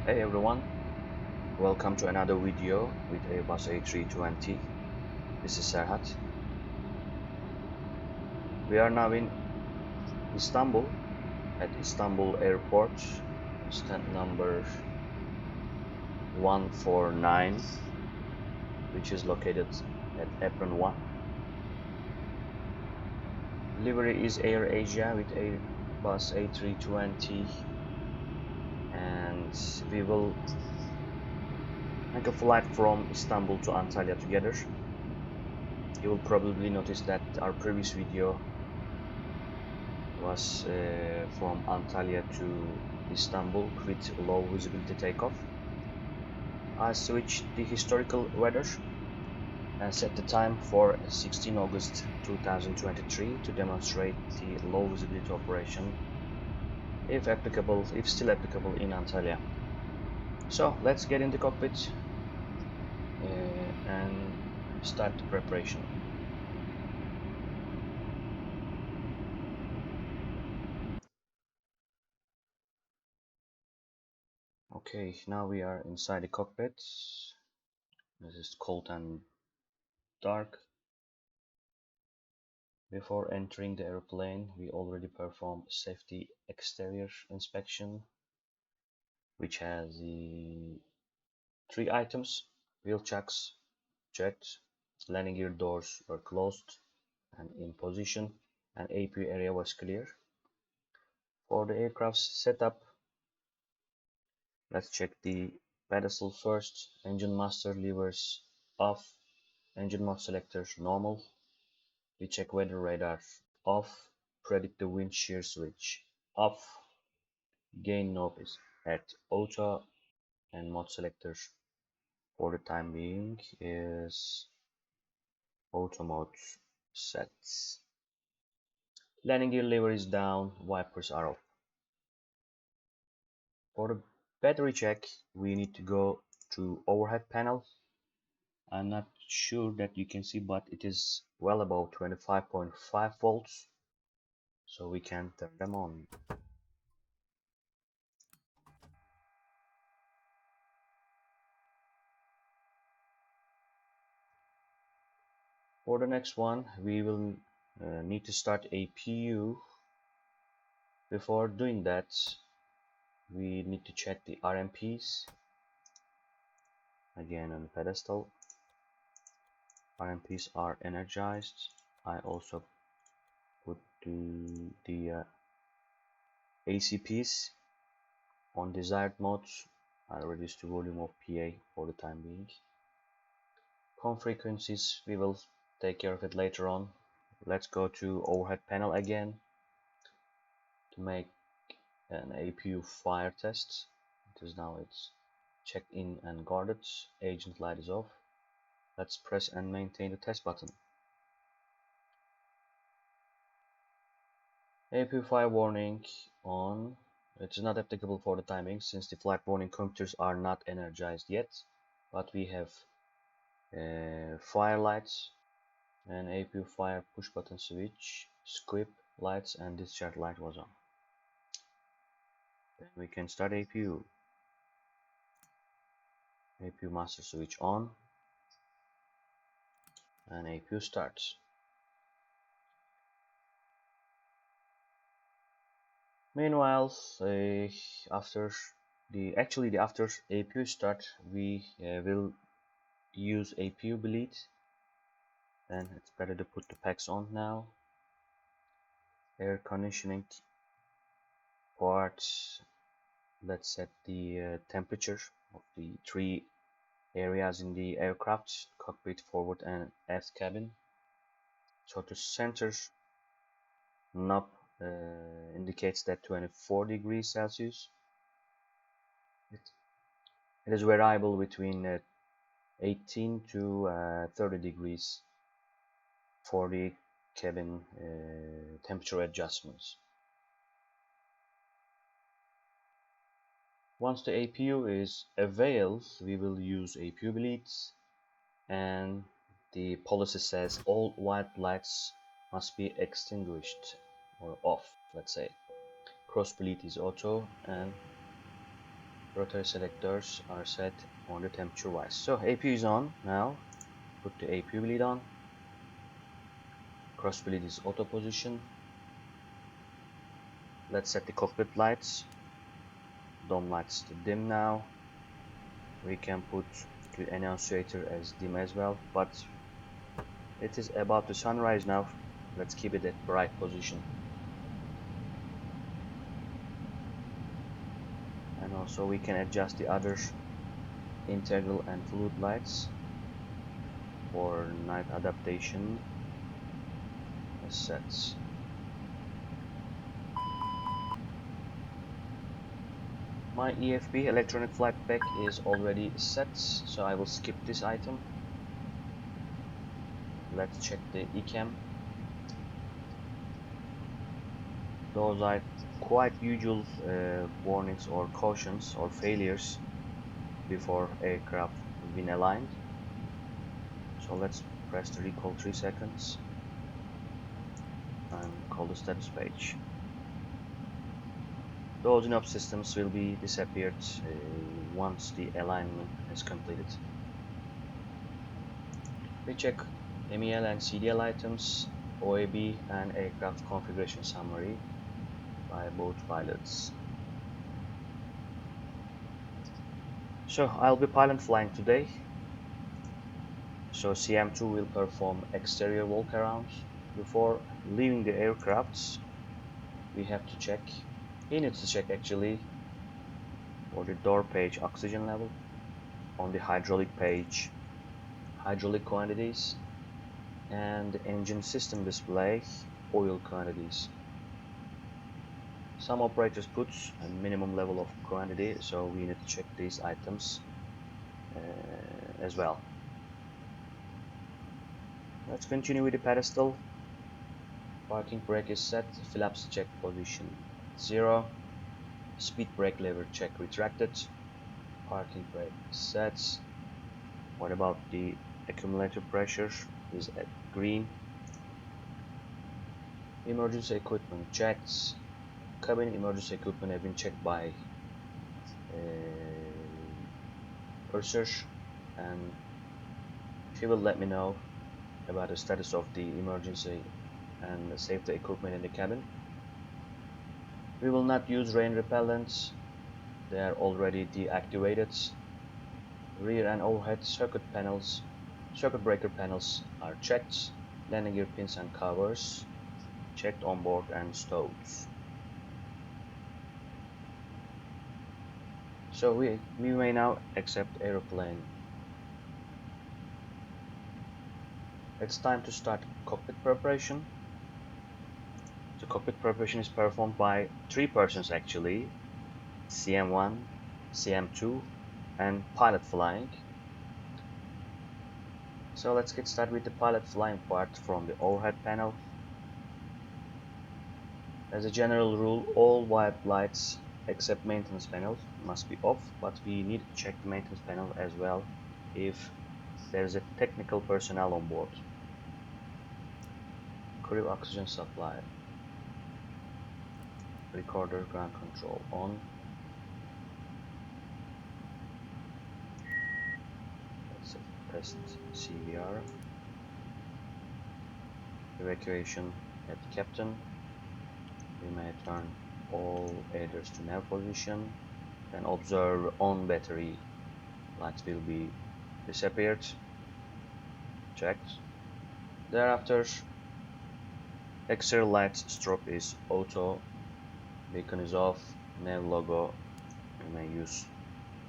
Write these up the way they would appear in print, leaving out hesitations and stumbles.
Hey everyone, welcome to another video with Airbus A320. This is Serhat. We are now in Istanbul at Istanbul Airport, stand number 149, which is located at apron 1. Livery is Air Asia with Airbus A320, and we will make a flight from Istanbul to Antalya together. You will probably notice that our previous video was from Antalya to Istanbul with low visibility takeoff. I switched the historical weather and set the time for 16 August 2023 to demonstrate the low visibility operation if still applicable in Antalya. So let's get in the cockpit and start the preparation. Okay, now we are inside the cockpit. This is cold and dark. Before entering the airplane, we already performed safety exterior inspection, which has the 3 items: wheel checks checked, landing gear doors were closed and in position, and APU area was clear. For the aircraft's setup, let's check the pedestal first. Engine master levers off, engine mode selector normal. We check weather radar off, predict the wind shear switch off, gain knob is at auto, and mode selector for the time being is auto mode set. Landing gear lever is down, wipers are off. For the battery check, we need to go to overhead panel. I'm not sure that you can see, but it is well above 25.5 volts, so we can turn them on. For the next one, we will need to start APU. Before doing that, we need to check the RMPs. Again, on the pedestal, RMPs are energized. I also put the ACPs on desired modes. I reduce the volume of PA for the time being. Com frequencies, we will take care of it later on. Let's go to overhead panel again to make an APU fire test. It's checked in and guarded. Agent light is off. Let's press and maintain the test button. APU fire warning on. It is not applicable for the timing since the flight warning computers are not energized yet, but we have fire lights and APU fire push button switch, squib lights, and discharge light was on. Then we can start APU. APU master switch on, and APU starts. Meanwhile, after APU start, we will use APU bleed. Then it's better to put the packs on now. Air conditioning parts. Let's set the temperature of the 3 areas in the aircraft: cockpit, forward, and aft cabin. So the center knob indicates that 24 degrees Celsius. It is variable between 18 to 30 degrees for the cabin temperature adjustments. Once the APU is availed, we will use APU bleeds, and the policy says all white lights must be extinguished or off, let's say. Cross bleed is auto, and Rotary selectors are set on the temperature wise. So APU is on now. Put the APU bleed on. Cross bleed is auto position. Let's set the cockpit lights. Dome lights to dim now. We can put the annunciator as dim as well, but it is about the sunrise now. Let's keep it at bright position. And also we can adjust the other integral and fluid lights for night adaptation as sets. My EFB electronic flight pack is already set, so I will skip this item. Let's check the ECAM. Those are quite usual warnings or cautions or failures before aircraft being aligned. So let's press the recall 3 seconds and call the status page. Those in-op systems will be disappeared once the alignment is completed. We check MEL and CDL items, OAB and aircraft configuration summary by both pilots. So I'll be pilot flying today. So CM2 will perform exterior walkarounds. Before leaving the aircraft, we have to check. He needs to check actually for the door page oxygen level, on the hydraulic page hydraulic quantities, and the engine system display oil quantities. Some operators put a minimum level of quantity, so we need to check these items as well. Let's continue with the pedestal. Parking brake is set, flaps check position 0, speed brake lever check retracted, parking brake set. What about the accumulator pressure is at green. Emergency equipment checked. Cabin emergency equipment have been checked by purser, and she will let me know about the status of the emergency and the safety equipment in the cabin. We will not use rain repellents, they are already deactivated. Rear and overhead circuit breaker panels are checked. Landing gear pins and covers checked on board and stowed. So we may now accept aeroplane. It's time to start cockpit preparation. The cockpit preparation is performed by 3 persons actually, CM1, CM2 and pilot flying. So let's get started with the pilot flying part from the overhead panel. As a general rule, all white lights except maintenance panel must be off, but we need to check the maintenance panel as well if there is a technical personnel on board. Crew oxygen supply, recorder ground control on. Let's test CVR. Evacuation at captain. We may turn all aiders to nav position. Then observe on battery lights will be disappeared. Checked. Thereafter, exterior lights strobe is auto, beacon is off, nav logo we may use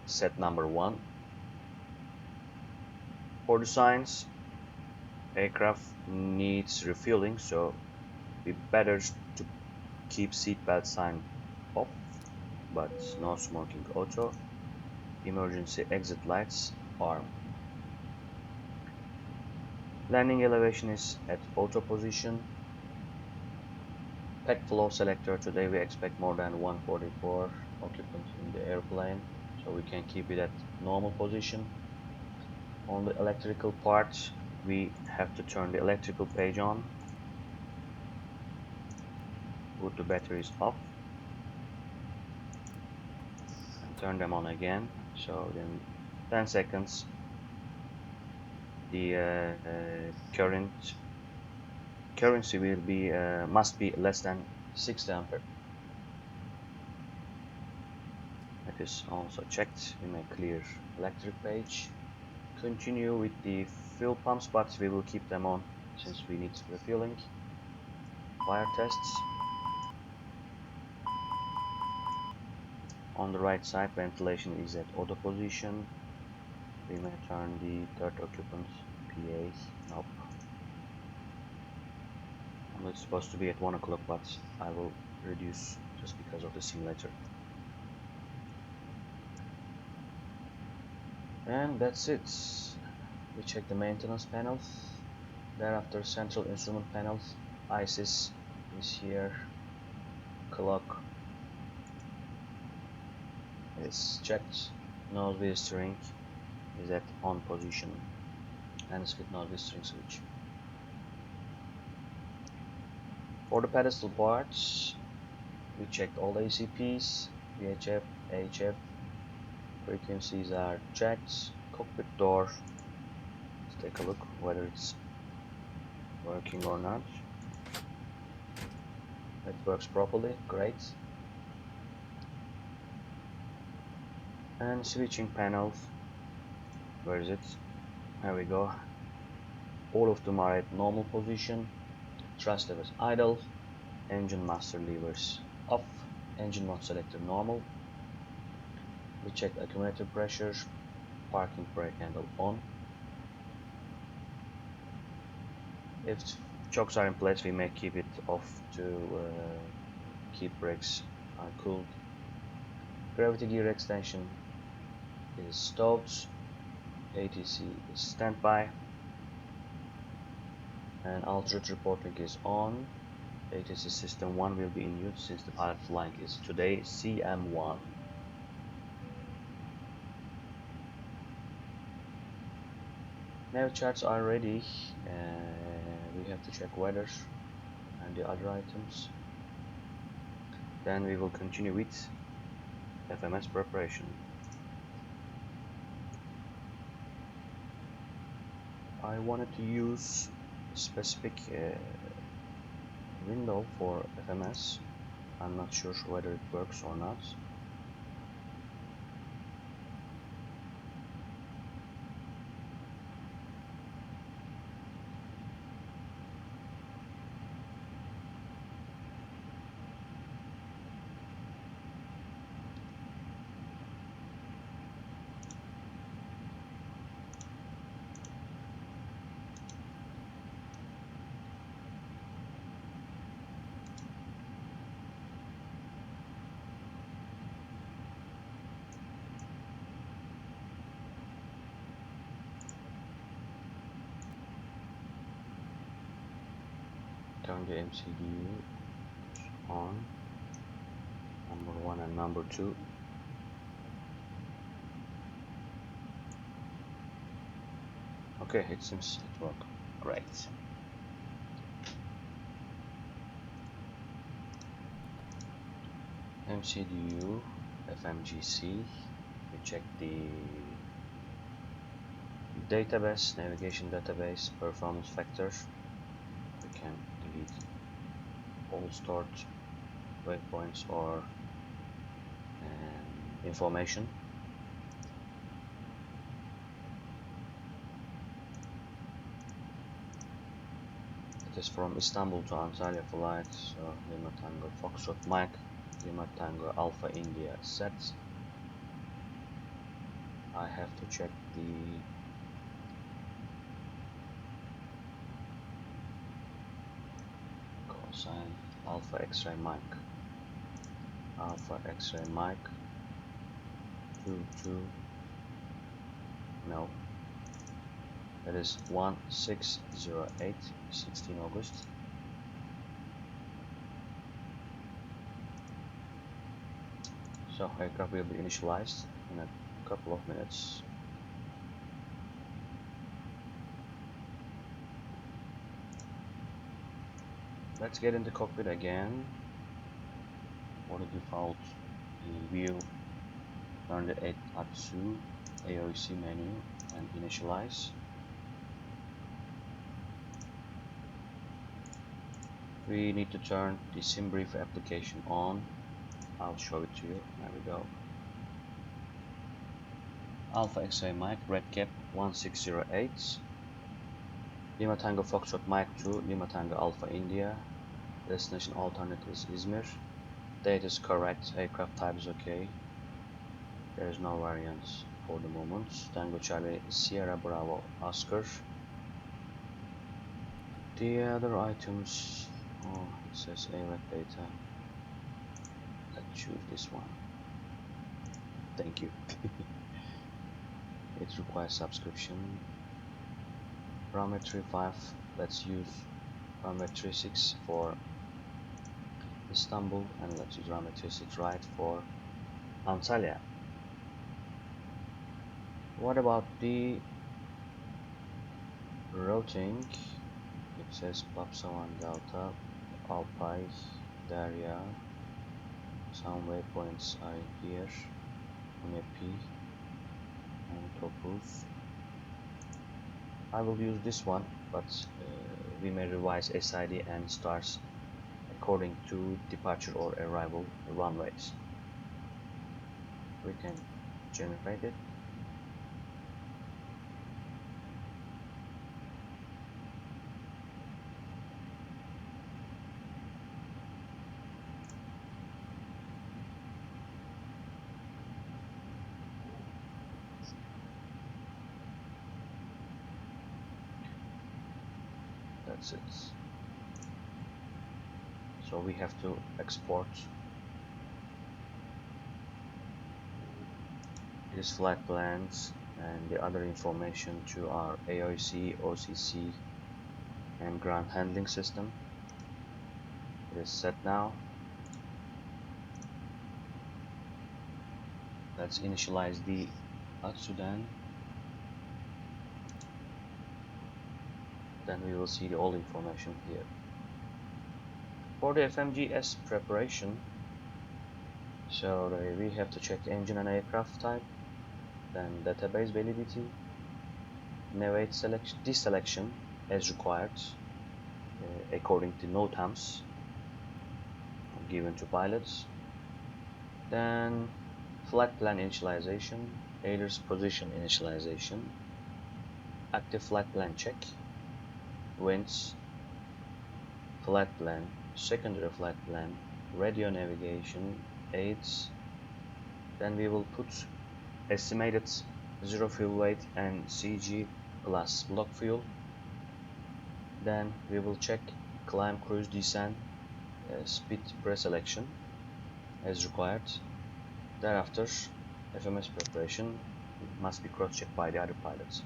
set number 1. For the signs, aircraft needs refueling, so we better to keep seatbelt sign off, but no smoking auto. Emergency exit lights arm. Landing elevation is at auto position. Pack flow selector, today we expect more than 144 occupants in the airplane, so we can keep it at normal position. On the electrical part, we have to turn the electrical page on, put the batteries off, and turn them on again. So in 10 seconds the currency will be must be less than 60 ampere. It is also checked. We may clear electric page. Continue with the fuel pumps, but we will keep them on since we need refueling. Fire tests. On the right side, ventilation is at auto position. We may turn the third occupant PA. Nope. It's supposed to be at 1 o'clock, but I will reduce just because of the simulator. And that's it. We check the maintenance panel. Thereafter, central instrument panel. ISIS is here. Clock is checked. Nose wheel steering is at on position. And skip nose wheel steering switch. For the pedestal parts, we checked all the ACPs, VHF, HF, frequencies are checked. Cockpit door, let's take a look whether it's working or not. It works properly, great. And switching panel, where is it? There we go. All of them are at normal position. Thrust levers idle, engine master levers off, engine mode selector normal. We check accumulator pressure, parking brake handle on. If chocks are in place, we may keep it off to keep brakes cooled. Gravity gear extension is stowed. ATC is standby. And altitude reporting is on. ATC system 1 will be in use since the pilot flying is today CM1. Nav charts are ready. We have to check weather and the other items. Then we will continue with FMS preparation. I wanted to use a specific window for FMS. I'm not sure whether it works or not. Turn the MCDU on, number 1 and number 2. Okay, it seems it worked. Great. MCDU, FMGC. We check the database, navigation database, performance factors. We can delete all stored waypoints or information. It is from Istanbul to Antalya flight, so Lima Tango Foxtrot Mike, Lima Tango Alpha India set. I have to check the cosine Alpha X-ray Mike. Alpha X-ray Mike 22, no, that is 1608, 16 August. So aircraft will be initialized in a couple of minutes. Let's get into cockpit again. For the default view, Turn the Atsu AOC menu and initialize. We need to turn the SimBrief application on. I'll show it to you. There we go. Alpha X-ray Mike, Red Cap 1608. Lima Tango Foxtrot Mike 2, Lima Tango Alpha India. Destination alternate is Izmir. Date is correct, aircraft type is okay. There is no variance for the moment. Tango Charlie Sierra Bravo Oscar. The other items, oh, it says ARAC data. Let's choose this one. Thank you. It requires subscription. Parametry 5, let's use parametry 6 for Istanbul, and let's use parametry 6 right for Antalya. What about the routing? It says Papsavan Delta, Alpay, Darya. Some waypoints are here, Unepi and Topuz. I will use this one, but we may revise SID and stars according to departure or arrival runways. We can generate it. That's it. So we have to export these flight plans and the other information to our AOC, OCC and ground handling system. It is set now. Let's initialize the Atsudan. Then we will see all information here. For the FMGS preparation, so we have to check engine and aircraft type, then database validity, navigate selection, deselection as required according to NOTAMs given to pilots, then flight plan initialization, ailer's position initialization, active flight plan check, winds, flight plan, secondary flight plan, radio navigation, aids. Then we will put estimated zero fuel weight and CG plus block fuel. Then we will check climb, cruise, descent, speed preselection as required. Thereafter, FMS preparation must be cross-checked by the other pilots.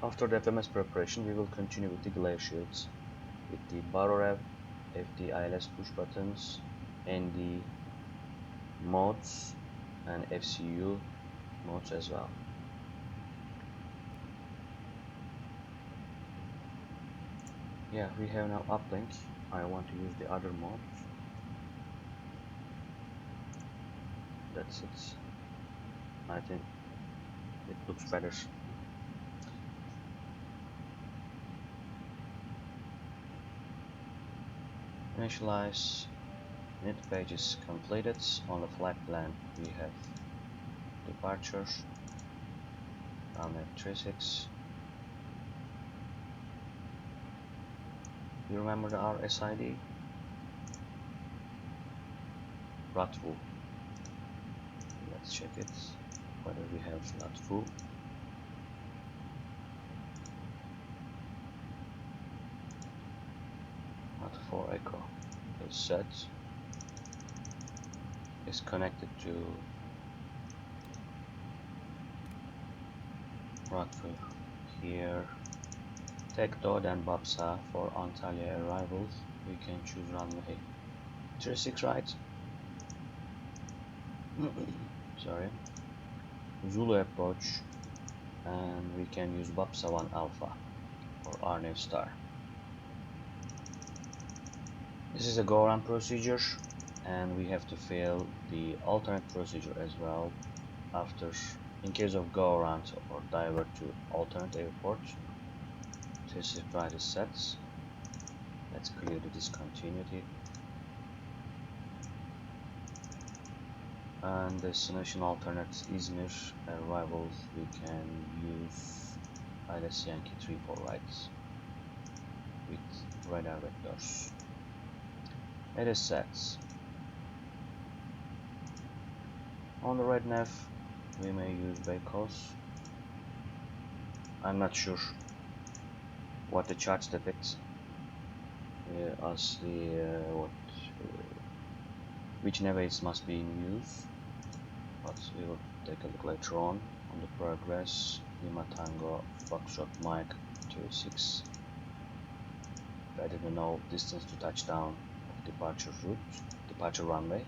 After the FMS preparation, we will continue with the glare shields, with the baro rev, FD ILS push buttons, ND modes, and FCU modes as well. Yeah, we have now uplink. I want to use the other modes. That's it. I think it looks better. Initialize. Init page is completed. On the flight plan we have departure, runway 36. You remember our SID? Ratfu. Let's check it, whether we have Ratfu. For echo is set, is connected to Ratfu here. Takeoff and Babsa for Antalya arrivals. We can choose runway 36 right. Sorry. Zulu approach, and we can use Babsa 1 Alpha for RNAV star. This is a go-around procedure. and we have to fill the alternate procedure as well after, in case of go around or divert to alternate airport. This is right is set. Let's clear the discontinuity. And destination alternate Izmir arrival, we can use ILS Yankee 34 right with radar vectors. It is set. On the right nav, we may use Beykoz. I'm not sure what the charts depict as the which navigates must be in use, but we will take a look later on the progress. Lima Tango Foxtrot Mike 26. Better to know distance to touchdown of departure runway.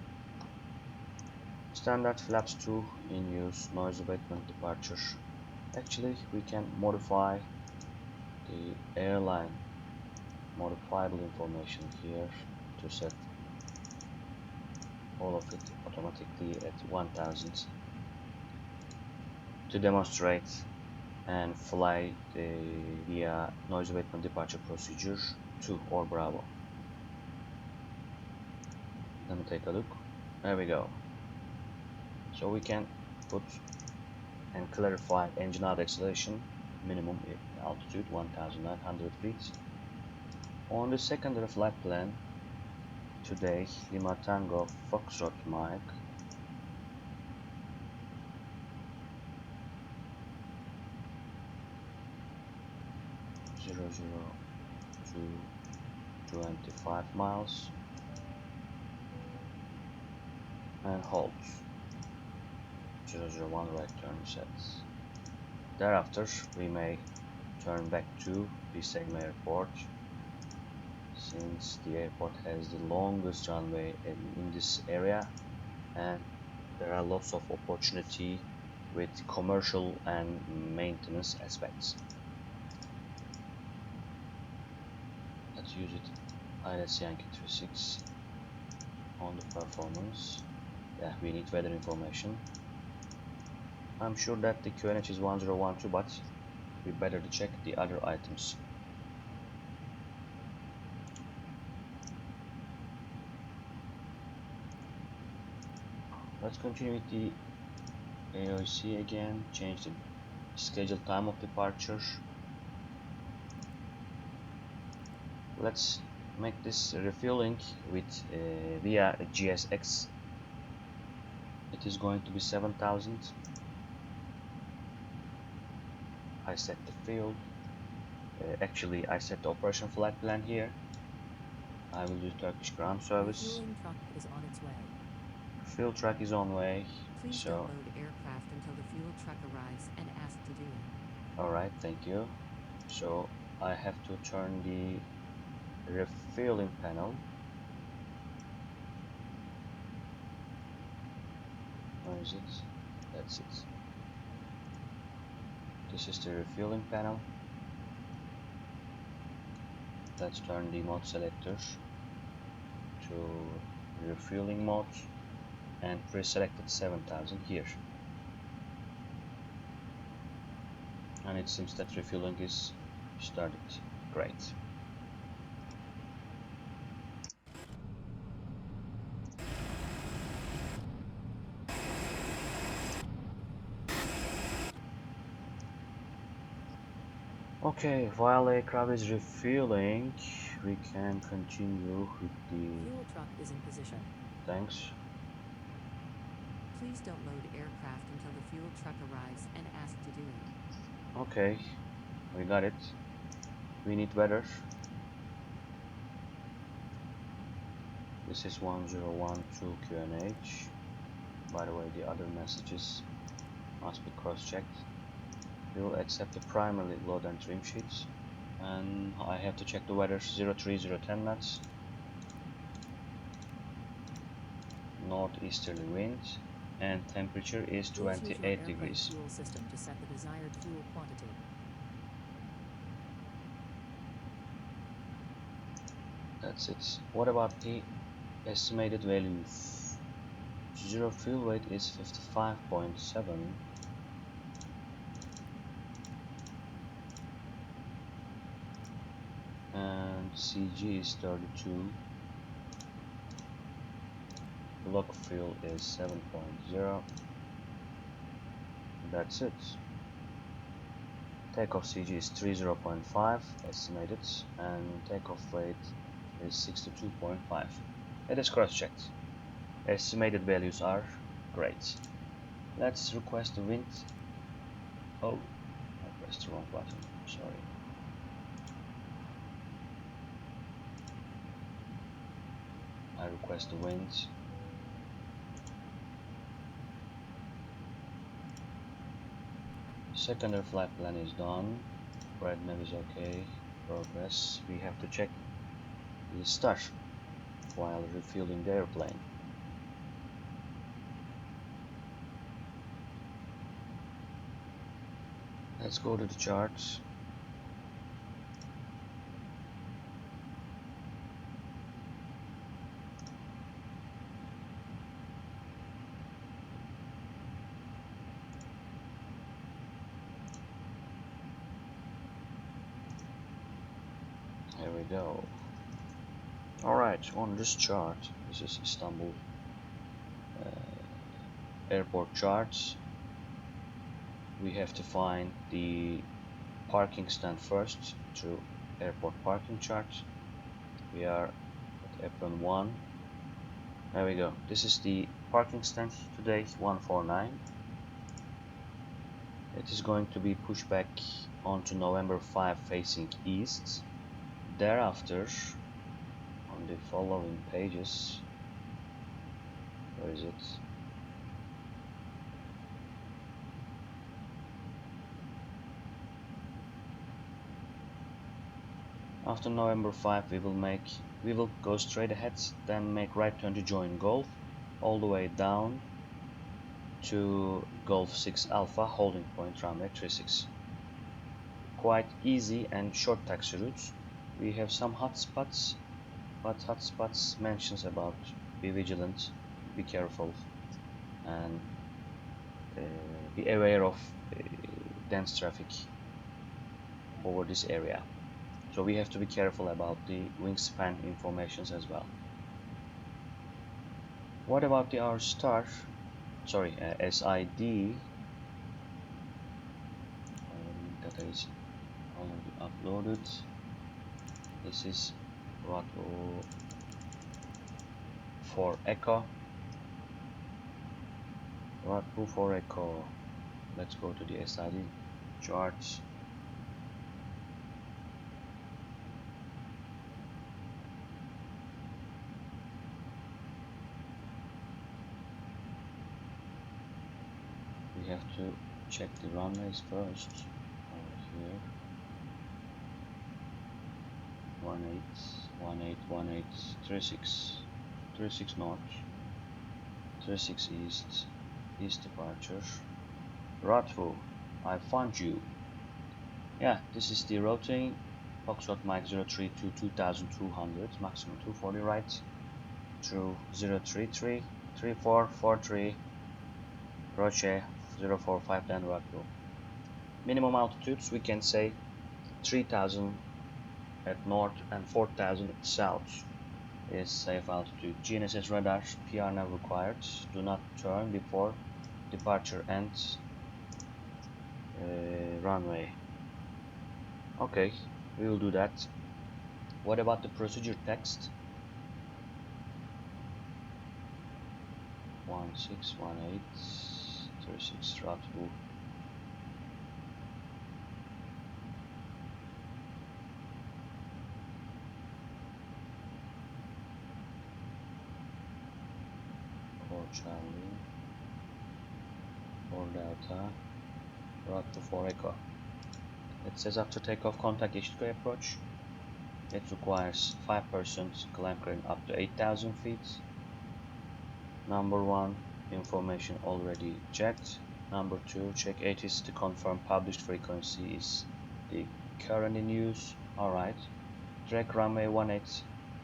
Standard flaps 2 in use, noise abatement departure. Actually, we can modify the airline modifiable information here to set all of it automatically at 1000 to demonstrate and fly via noise abatement departure procedure 2 or Bravo. Let me take a look. There we go. So we can put and clarify engine out acceleration minimum altitude 1900 feet. On the secondary flight plan today, Lima Tango Foxtrot Mike 002 25 miles and halt. 001 right turn sets. Thereafter we may turn back to Istanbul Airport, since the airport has the longest runway in this area and there are lots of opportunity with commercial and maintenance aspects. Let's use it. ILS Yankee 36 on the performance. Yeah, we need weather information. I'm sure that the QNH is 1012, but we better to check the other items. Let's continue with the AOC again, change the scheduled time of departure. Let's make this refueling with via GSX. It is going to be 7000. I set the fuel. Actually, I set the operation flight plan here. I will do Turkish ground service. Fueling truck is on its way. Fuel truck is on way. Please don't load aircraft until the fuel truck arrives and ask to do it. Alright, thank you. So I have to turn the refueling panel. Where is it? That's it. This is the refueling panel. Let's turn the mode selectors to refueling mode and pre-selected 7000 here. And it seems that refueling is started. Great. Okay, while aircraft is refueling, we can continue with the fuel truck is in position. Thanks. Please don't load aircraft until the fuel truck arrives and ask to do it. Okay, we got it. We need weather. This is 1012 QNH. By the way, the other messages must be cross-checked. We will accept the primary load and trim sheets, and I have to check the weather. 03010 knots, northeasterly wind, and temperature is 28 degrees. Fuel system to set the desired fuel quantity. That's it. What about the Estimated values. Zero fuel weight is 55.7. And CG is 32. Block fuel is 7.0. That's it. Takeoff CG is 30.5 estimated, and takeoff weight is 62.5. It is cross-checked. Estimated values are great. Let's request the wind. Oh, I pressed the wrong button. Sorry. I request the wind. Secondary flight plan is done. Right nav is okay. Progress. We have to check the star while refueling the airplane. Let's go to the charts. Here we go. Alright, on this chart, this is Istanbul airport charts. We have to find the parking stand first through airport parking chart. We are at apron 1. There we go. This is the parking stand today, 149. It is going to be pushed back onto November 5 facing east. Thereafter, on the following pages, where is it? After November 5 we will go straight ahead, then make right turn to join Golf, all the way down to Golf 6 Alpha holding point runway 36. Quite easy and short taxi routes. We have some hotspots, but hotspots mentions about be vigilant, be careful, and be aware of dense traffic over this area. So we have to be careful about the wingspan informations as well. What about our star? Sorry, SID. Data is already uploaded. This is Bravo for Echo. Bravo for Echo. Let's go to the SID charts. We have to check the runways first. Over here. 18, 36, 36 north, 36 east, east departure. Radfu, I found you. Yeah, this is the routing. Foxtrot Mike 032 2200, maximum 240 right, through 033, 3443, Roche 0459 Radfu. Minimum altitudes we can say 3000 at north and 4000 at south is safe altitude. GNSS radar, PR nav required. Do not turn before departure ends runway. Okay, we will do that. What about the procedure text? 1618 36 Radfu. Charlie, 4 Delta, Radfu 4 Echo. It says after takeoff contact Ishiko approach. It requires 5% climb crane up to 8,000 feet. Number 1, information already checked. Number 2, check ATIS to confirm published frequency is the current in use. Alright. Track runway 18,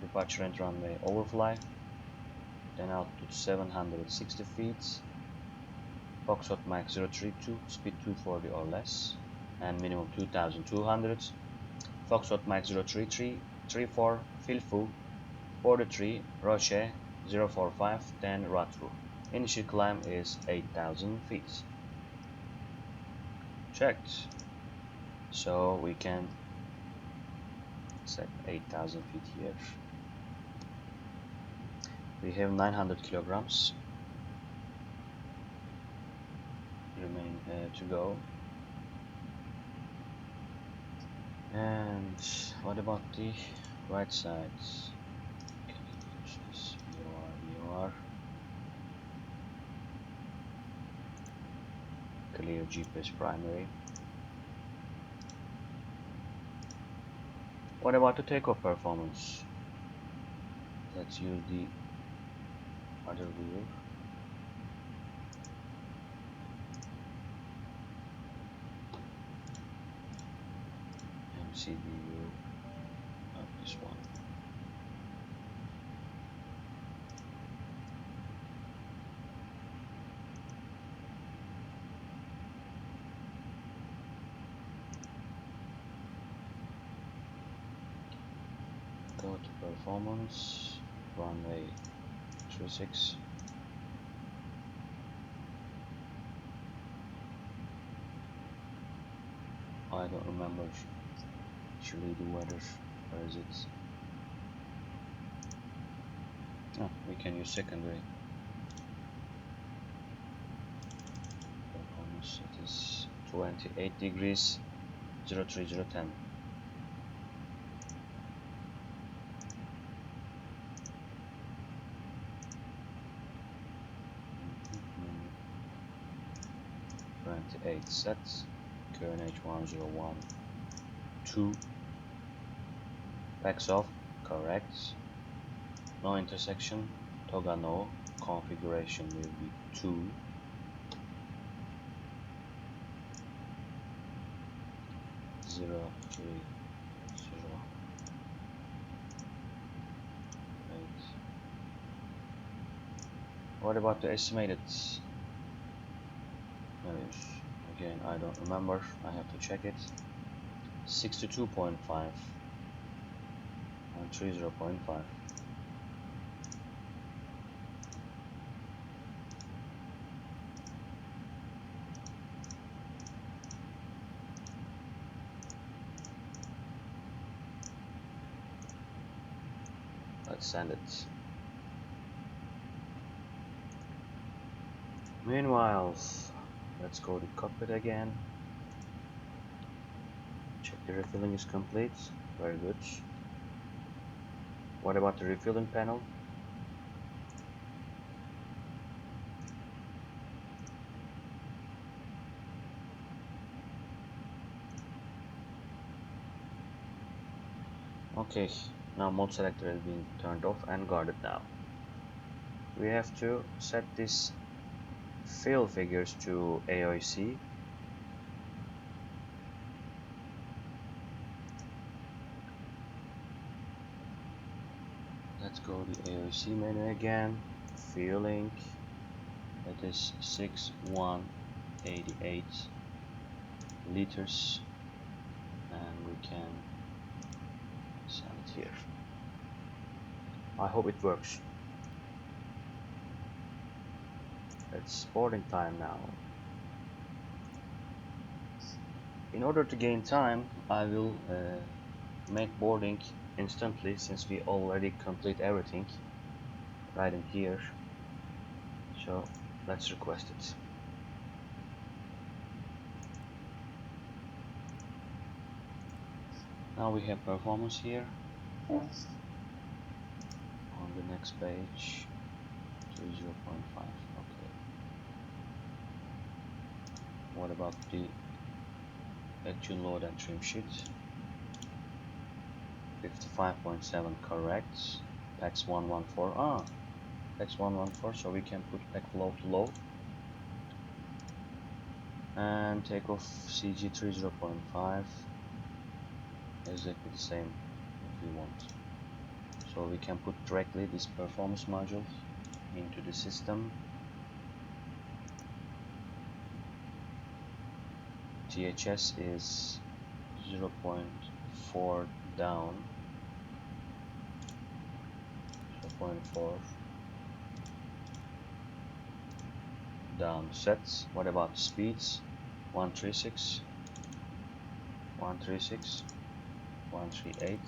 departure and runway overfly. then altitude 760 feet, Foxtrot Max 032, speed 240 or less, and minimum 2200, Foxtrot Max 033, 34, Filfu, 43, Roche 045, then Ratru. Initial climb is 8000 feet. Checked. So we can set 8000 feet here. We have 900 kilograms remaining to go. And what about the right side? Can you push this? VOR. Clear GPS primary. What about the takeoff performance? Let's use the other wheel. MCD view, not this one. Go to performance, runway 36. I don't remember actually the weather. Where is it? Oh, we can use secondary performance. It is 28 degrees 03010. Mm-hmm. 28 sets. QNH 101 2. Backs off, correct. No intersection, Toga no. Configuration will be 2. 0, 3, 0, 8. What about the estimated values? Again, I don't remember, I have to check it. 62.5 and 30.5. Let's send it. Meanwhile, let's go to cockpit again. Check the refilling is complete. Very good. What about the refilling panel? Okay, now mode selector has been turned off and guarded now. We have to set this fill figures to AOC. Let's go to AOC menu again. Fueling. That is 6188 liters, and we can send it here. I hope it works. It's boarding time now. In order to gain time, I will make boarding instantly, since we already complete everything right in here. So let's request it. Now we have performance here. Yes. On the next page, 0.5. Okay. What about the actual load and trim sheet? 55.7 correct. PAX 114. PAX 114, so we can put pack flow to low. And takeoff CG 30.5. Exactly the same if we want. So we can put directly this performance module into the system. THS is 0.4 down, 0.4 down sets. What about speeds? 136, 136, 138,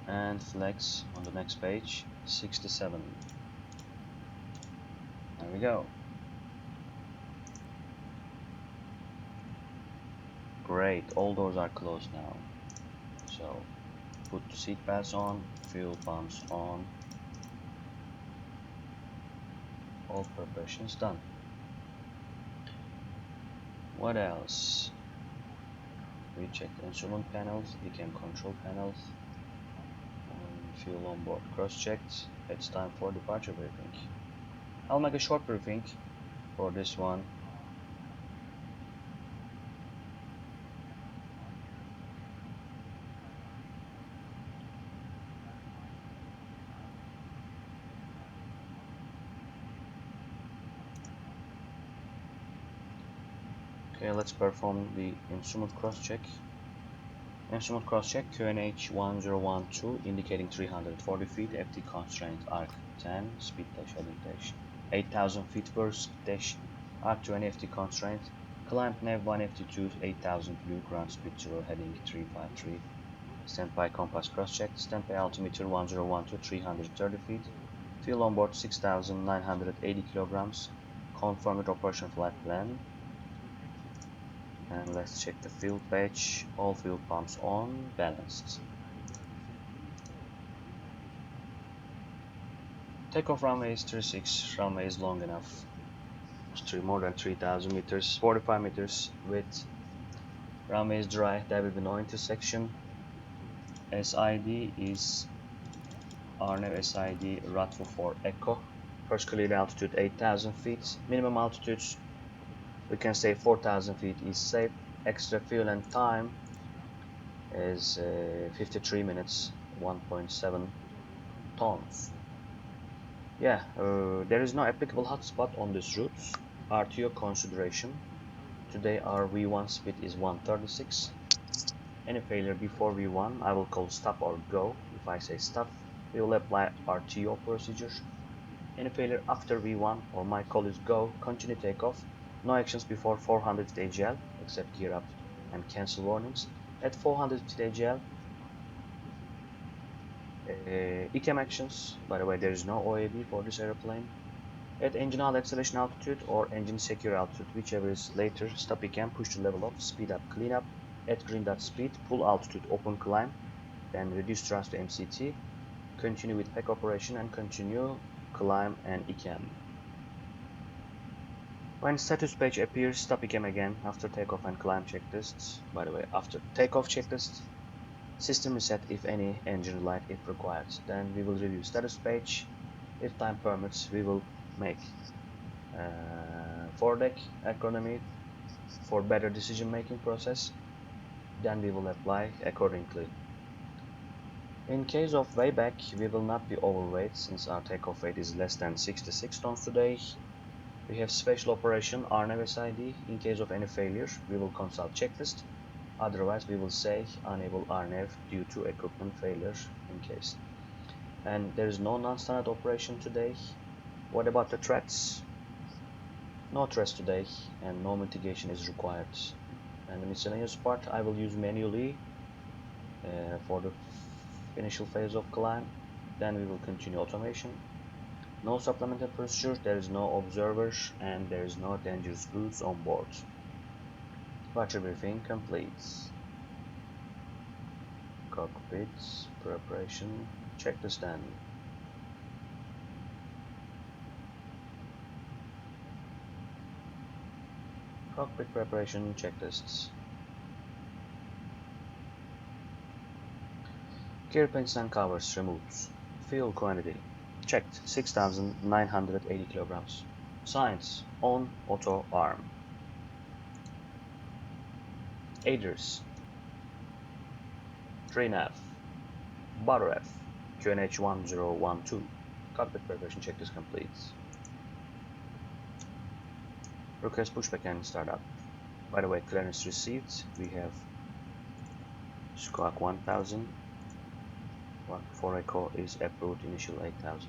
and flex on the next page 67. There we go. Great, all doors are closed now. So put the seat belts on, fuel pumps on, all preparations done. What else? We checked instrument panels, ECAM control panels, fuel on board cross-checked. It's time for departure briefing. I'll make a short briefing for this one. Okay, let's perform the instrument cross-check. Instrument cross-check QNH 1012 indicating 340 feet, FT constraint arc 10, speed dash heading dash 8000 feet per dash arc 20 FT constraint, climb nav 1 FT2 8000 blue, ground speed 0 heading 353, standby compass cross-check, standby altimeter 1012 330 feet, fuel on board 6980 kilograms, confirmed operation flight plan. And let's check the fuel page. All fuel pumps on, balanced. Takeoff runway is 36. Runway is long enough. More than 3000 meters, 45 meters width. Runway is dry. There will be no intersection. SID is RNAV SID Ratvo for Echo. First cleared altitude 8000 feet. Minimum altitude we can say 4000 feet is safe. Extra fuel and time is 53 minutes, 1.7 tons. Yeah, there is no applicable hotspot on this route. RTO consideration. Today our V1 speed is 136. Any failure before V1 I will call stop or go. If I say stop, we will apply RTO procedure. Any failure after V1 or my call is go, continue takeoff. No actions before 400 AGL except gear up and cancel warnings. At 400 AGL, ECAM actions. By the way, there is no OAB for this airplane. At engine idle acceleration altitude or engine secure altitude, whichever is later, stop ECAM, push to level off, speed up, clean up. At green dot speed, pull altitude, open climb, then reduce thrust to MCT. Continue with pack operation and continue climb and ECAM. When status page appears, stop ECAM again after takeoff and climb checklists. By the way, after takeoff checklist, system reset if any, engine light if required. Then we will review status page. If time permits, we will make foredeck economy for better decision making process. Then we will apply accordingly. In case of weighback, we will not be overweight since our takeoff weight is less than 66 tons today. We have special operation RNAV SID. In case of any failure, we will consult checklist. Otherwise, we will say unable RNAV due to equipment failure in case. And there is no non-standard operation today. What about the threats? No threats today and no mitigation is required. And the miscellaneous part I will use manually for the initial phase of climb. Then we will continue automation. No supplemental procedure, there is no observers, and there is no dangerous goods on board. Departure briefing complete. Cockpit preparation checklist done. Cockpit preparation checklists. Gear pins and covers removed. Fuel quantity checked 6980 kilograms. Signs on auto arm. Aiders. Train F. Bar F. QNH 1012. Cockpit preparation checklist complete. Request pushback and startup. By the way, clearance received. We have Squawk 1000. For Echo is approved initial 8000.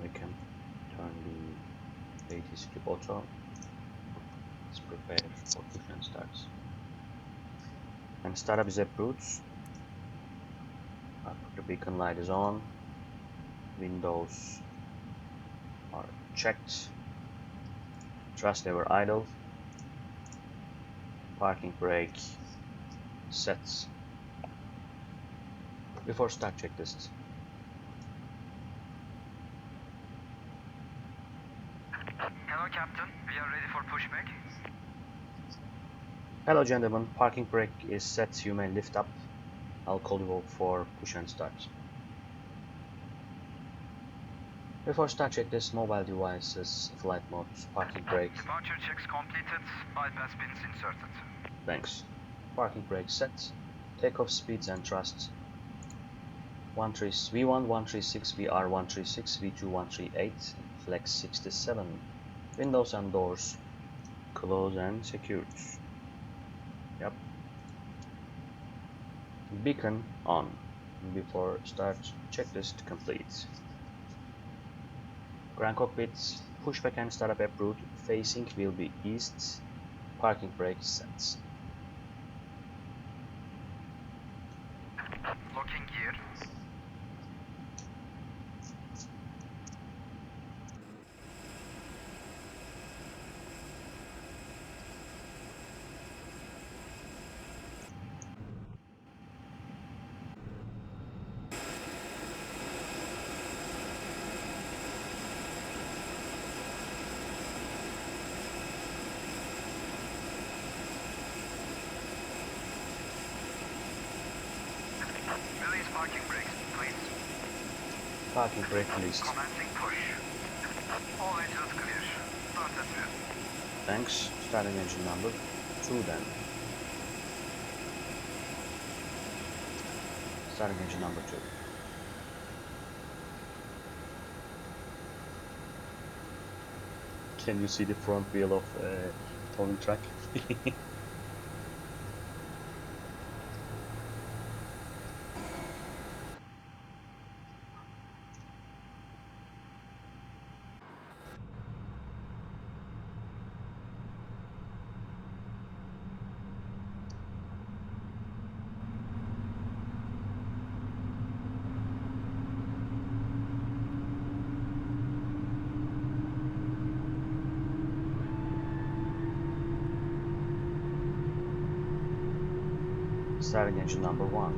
We can turn the ATC to auto. Let's prepare for push and starts. And startup is approved. The beacon light is on. Windows are checked. Thrust lever idle. Parking brake set. Before start checklist. Hello, Captain. We are ready for pushback. Hello, gentlemen. Parking brake is set. You may lift up. I'll call you for push and start. Before start checklist, mobile devices, flight mode, parking brake. Departure checks completed. Bypass pins inserted. Thanks. Parking brake set. Takeoff speeds and thrust. V1 136, VR 136, V2 138, flex 67. Windows and doors closed and secured. Yep. Beacon on. Before start checklist complete. Ground cockpit pushback and startup approved. Facing will be east. Parking brake set. Locking gear. Release parking brakes, please. Parking brake released. Commencing push. All engines clear. Start at 2. Thanks. Starting engine number 2 then. Starting engine number 2. Can you see the front wheel of towing truck? Starting engine number 1.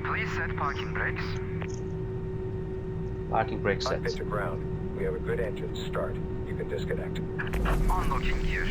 Please set parking brakes. Parking brake set. Cockpit to ground. We have a good engine. Start. You can disconnect. Unlocking gear.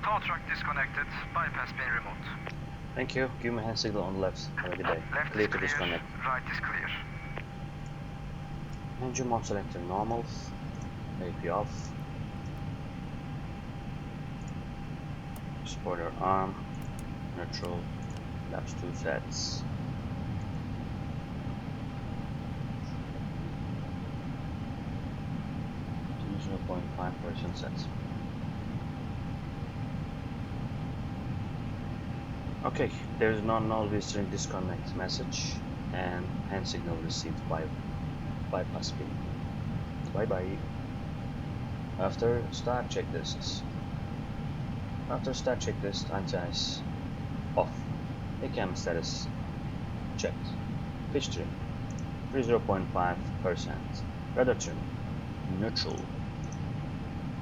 Tow truck disconnected. Bypass pin removed. Thank you. Give me a hand signal on the left. Have a good day. Left Clear is to clear. disconnect. Right is clear. Engine mode selector normal. AP off. Spoiler arm. Neutral. Flaps 2 sets. To 0.5% sets. Okay, there is no null visiting disconnect message and hand signal received by bypass pin. Bye bye. After start checklists. After start checklist, anti-ice off. ACAM status checked. Pitch trim 30.5%. Radar trim neutral.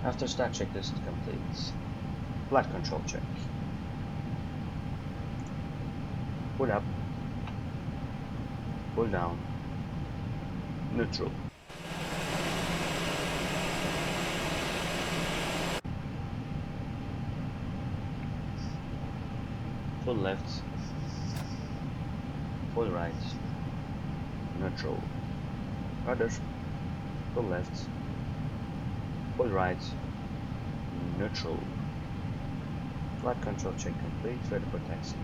After start checklist complete. Flight control check. Pull up. Pull down. Neutral. Full left. Full right. Neutral. Rudder. Full left. Full right. Neutral. Flight control check complete. Ready for taxi.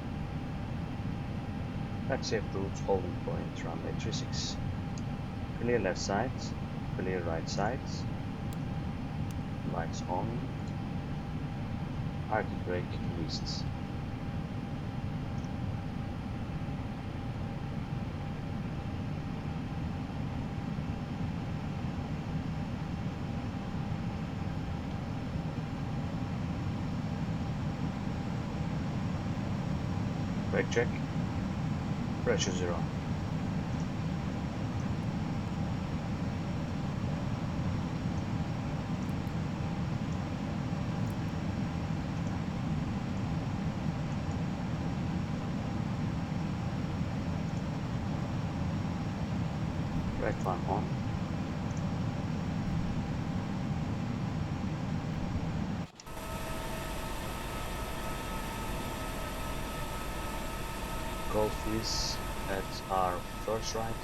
Taxi approved. Holding point runway 36. Clear left side. Clear right side. Lights on. Parking brake released. Brake check. Pressure 0. Brake fan on. Golf is at our first right.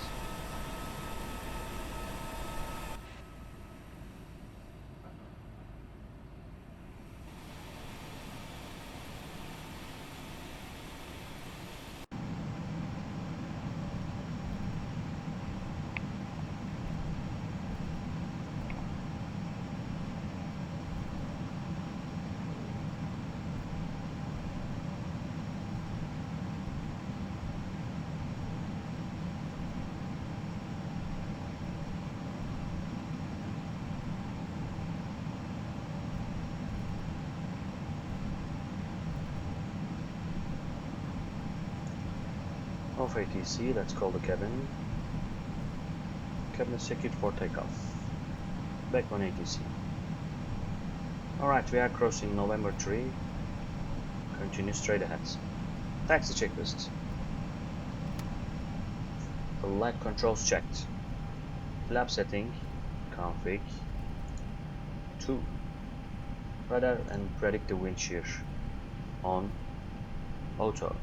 Off ATC, let's call the cabin. Cabin is secured for takeoff. Back on ATC. Alright, we are crossing November 3. Continue straight ahead. Taxi checklist. Flight controls checked. Flap setting. Config. 2. Radar and predictive wind shear. On. Auto.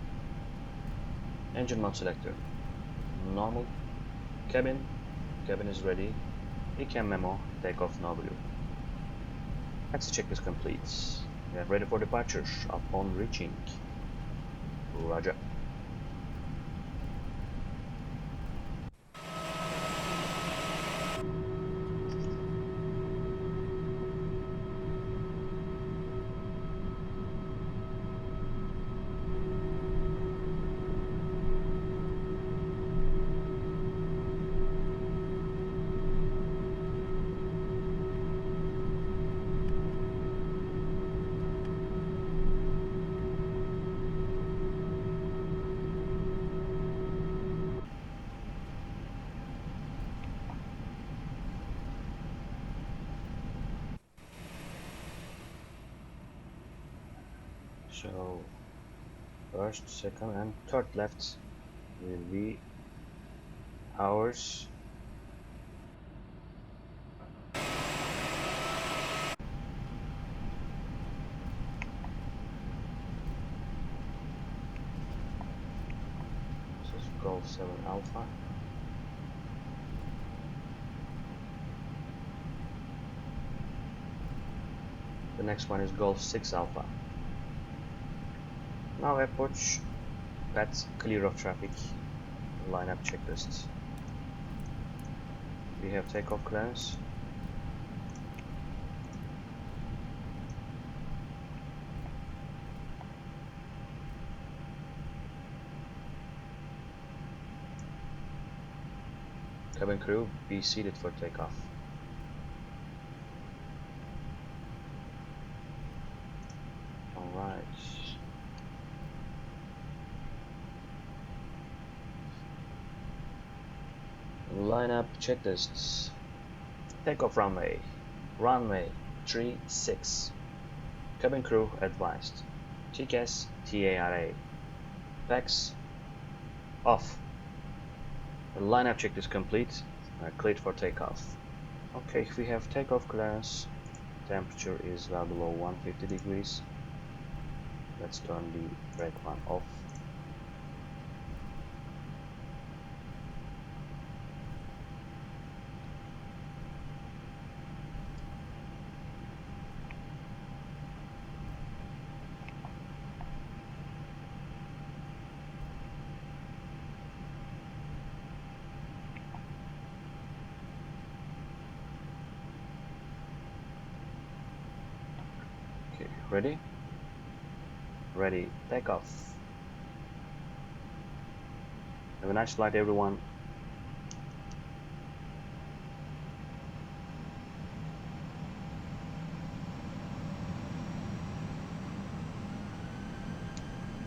Engine mode selector. Normal. Cabin. Cabin is ready. ECAM memo. Takeoff no blue. Taxi check is complete. We are ready for departure upon reaching. Roger. So first, second and third left will be ours. This is Golf 7 Alpha. The next one is Golf 6 Alpha. Now approach, that's clear of traffic. Lineup checklist. We have takeoff clearance. Cabin crew, be seated for takeoff. Alright. Lineup checklists. Takeoff runway. Runway 36. Cabin crew advised. TCAS TARA. PAX off. The lineup checklist complete. Cleared for takeoff. Okay, we have takeoff clearance. Temperature is well below 150 degrees. Let's turn the brake one off. Okay, ready? Ready, takeoff. Have a nice flight, everyone.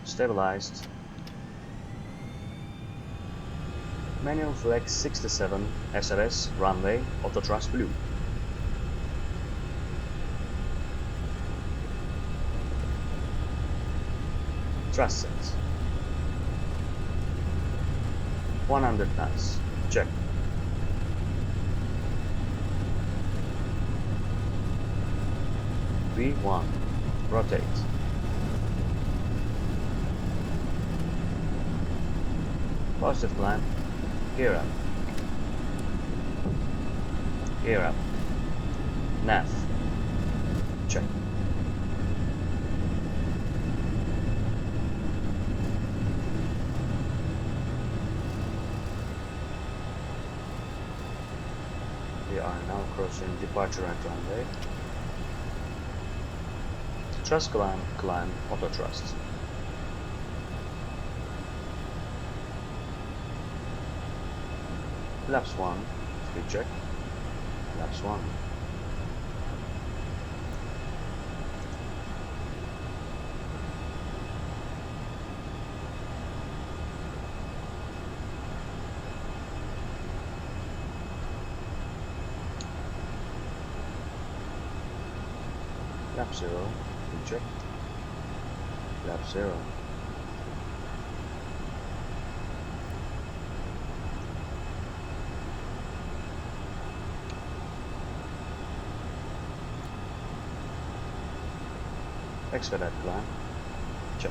Stabilized. Manual flex 67 SRS runway auto thrust blue. Thrust set. 100 knots. Check. V1. Rotate. Positive climb. Gear up. Gear up. Nav. Check. We are now crossing departure and runway. Thrust climb, climb, auto thrust. Flaps 1, speed check. Flaps 1. Flap 0, speed check. Flap 0. Expedite climb. Check.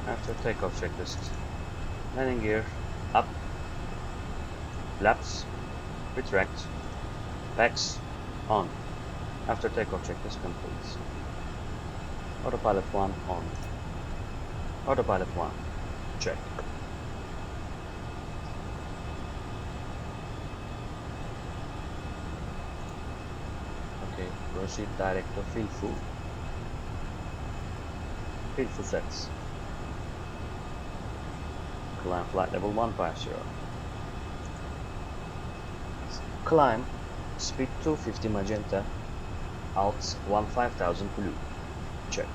After takeoff checklist. Landing gear up. Flaps, retract, PAX on. After takeoff checklist complete. Autopilot 1 on. Autopilot 1, check. Okay, proceed direct to field full. Field full sets. Climb flight level 150. Climb, speed 250 magenta, alt 15000 blue. Check.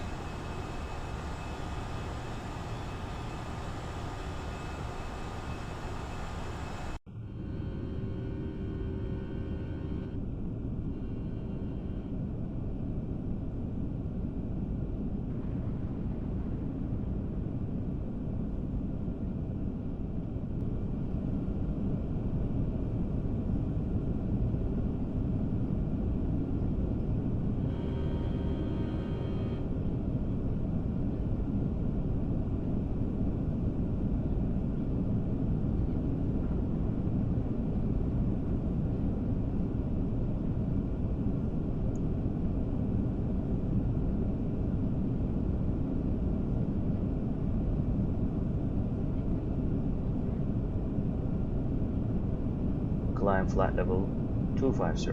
climb flight level 250.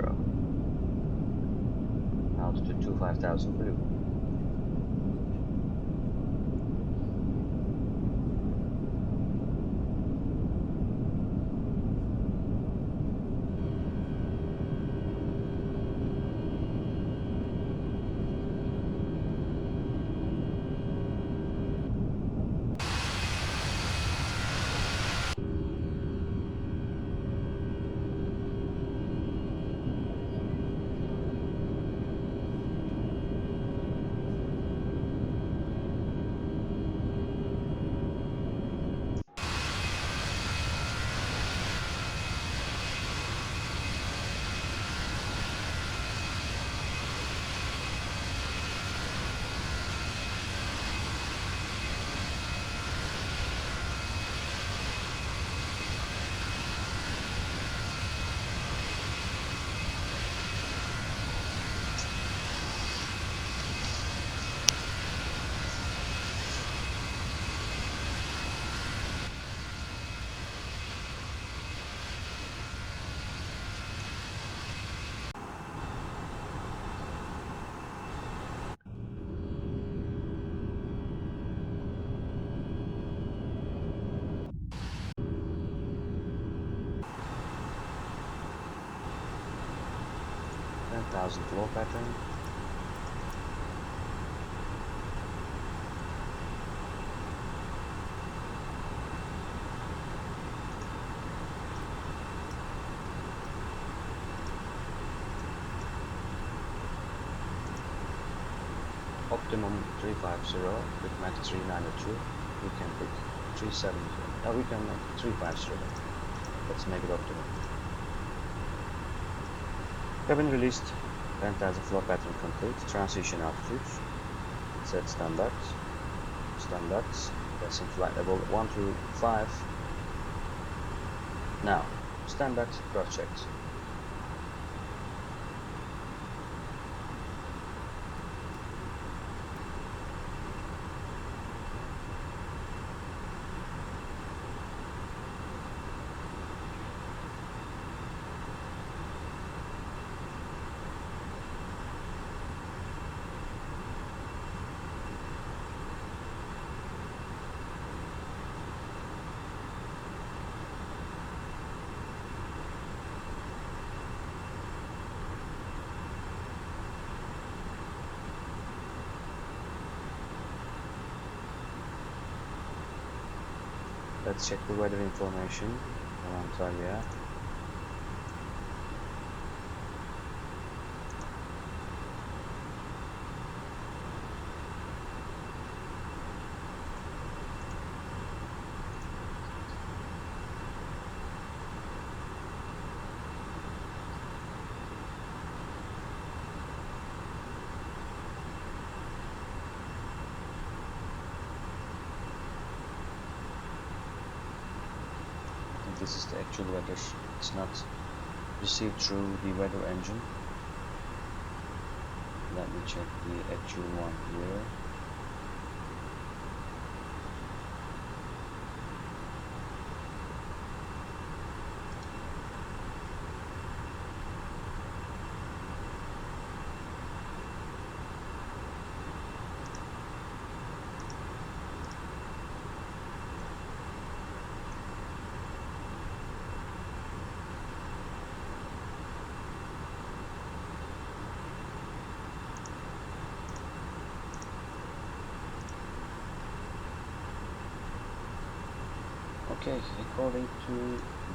Altitude 25,000 blue. Thousand floor pattern. Optimum 350 with max 392. We can pick 370. We can make 350. Let's make it optimum. Cabin released. 10,000 floor pattern complete. Transition altitudes. Set standards. Standards. Passing flight level 125. Now, standard cross checks. Let's check the weather information on Antalya. This is the actual weather. It's not received through the weather engine. Let me check the actual one here. Okay, according to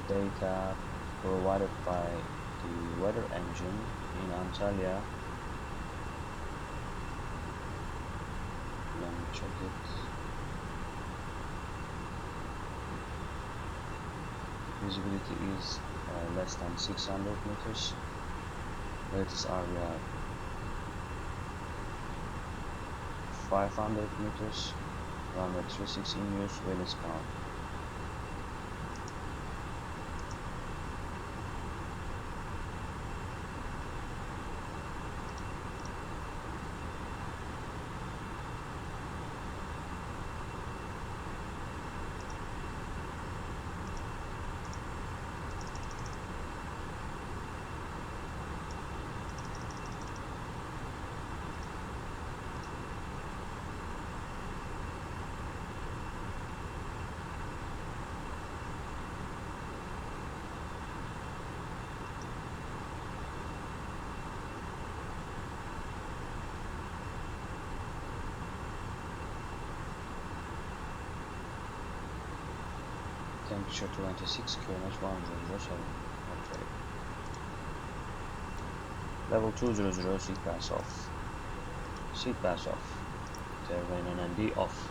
data provided by the weather engine in Antalya, let me check it. Visibility is less than 600 meters. Latest area 500 meters. Runway 36 in use. Wind is calm. Temperature 26, QNH 1007. Okay. Level 200, seat pass off. Seat pass off. Turbine NND off.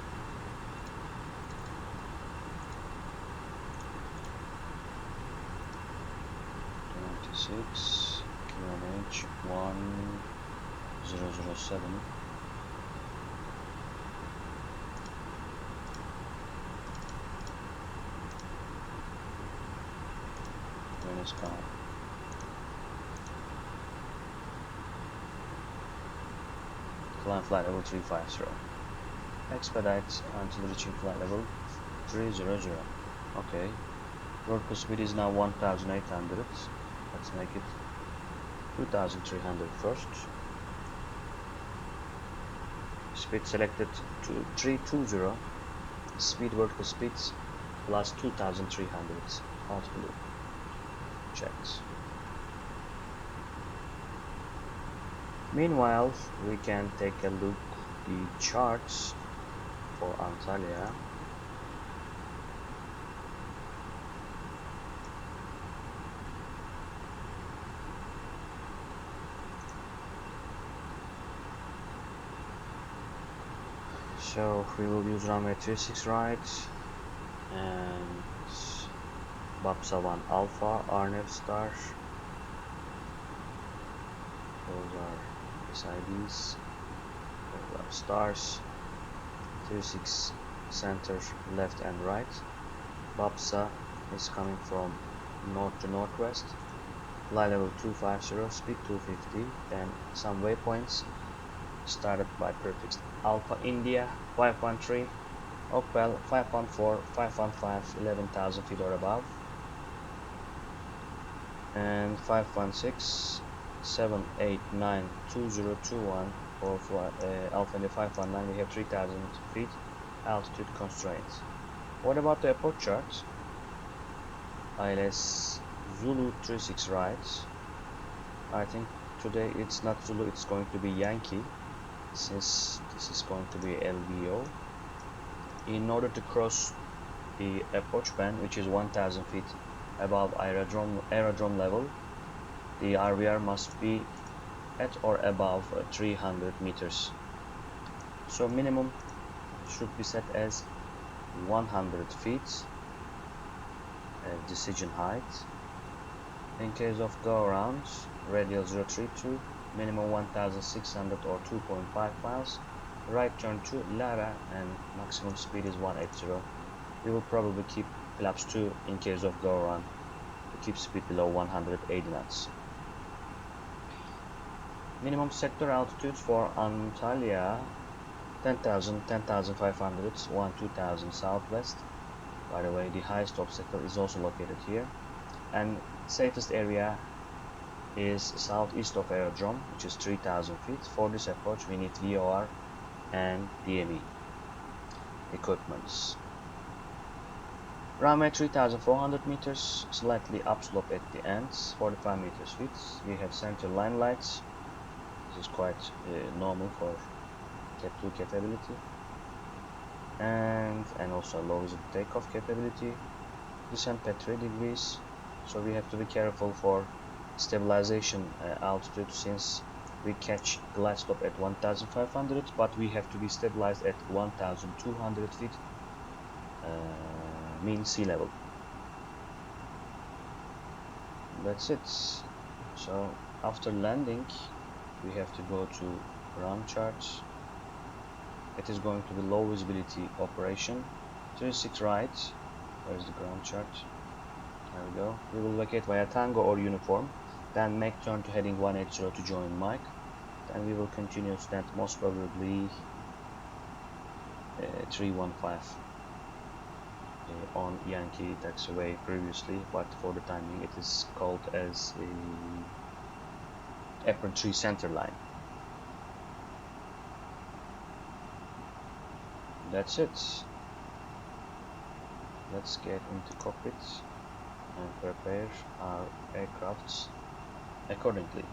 QNH 1007. When it's gone. Climb flight level 350. Expedite until reaching flight level 300. Okay. Vertical speed is now 1800. Let's make it 2300 first. Speed selected to 320. Speed vertical speeds plus 2300. Out blue. Checked. Meanwhile, we can take a look the charts for Antalya. So we will use runway 36 right and Babsa 1 Alpha, RNF star. Those are SIDs. Those are stars. 36 center, left and right. Babsa is coming from north to northwest. Fly level 250, speed 250, then some waypoints started by prefix Alpha India 513, Oakville 514, 515, 11,000 feet or above, and 516, 789, 2021 for Alpha India 519. We have 3,000 feet altitude constraints. What about the airport chart? ILS Zulu 36 right. I think today it's not Zulu, it's going to be Yankee, since this is going to be LVO. In order to cross the approach band, which is 1000 feet above aerodrome level, the RVR must be at or above 300 meters. So minimum should be set as 100 feet decision height. In case of go around, radial 032, minimum 1600 or 2.5 miles, right turn to Lara, and maximum speed is 180. We will probably keep flaps 2 in case of go around to keep speed below 180 knots. Minimum sector altitudes for Antalya 10,000, 10,500, 2000 southwest. By the way, the highest top sector is also located here, and safest area is southeast of aerodrome, which is 3,000 feet. For this approach we need VOR and DME equipments. Runway 3,400 meters, slightly upslope at the ends, 45 meters feet. We have center line lights. This is quite normal for Cat 2 capability, and also low visible takeoff capability. Descent at 3 degrees, so we have to be careful for stabilization altitude, since we catch glide slope at 1500, but we have to be stabilized at 1200 feet mean sea level. That's it. So after landing we have to go to ground charts. It is going to be low visibility operation. 36 right. Where's the ground chart? There we go. We will vacate via Tango or Uniform, then make turn to heading 180 to join Mike. Then we will continue to stand most probably 315 on Yankee taxiway previously, but for the time being it is called as a apron 3 center line. That's it. Let's get into cockpit and prepare our aircrafts accordingly.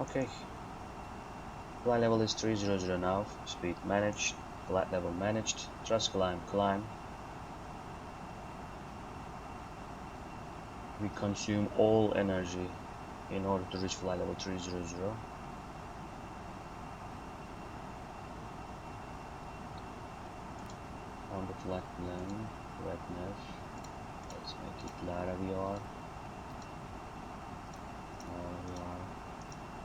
Okay, flight level is 300 now, speed managed, flight level managed, thrust climb, We consume all energy in order to reach flight level 300. On the flight plan, red nav. Let's make it Lara VR.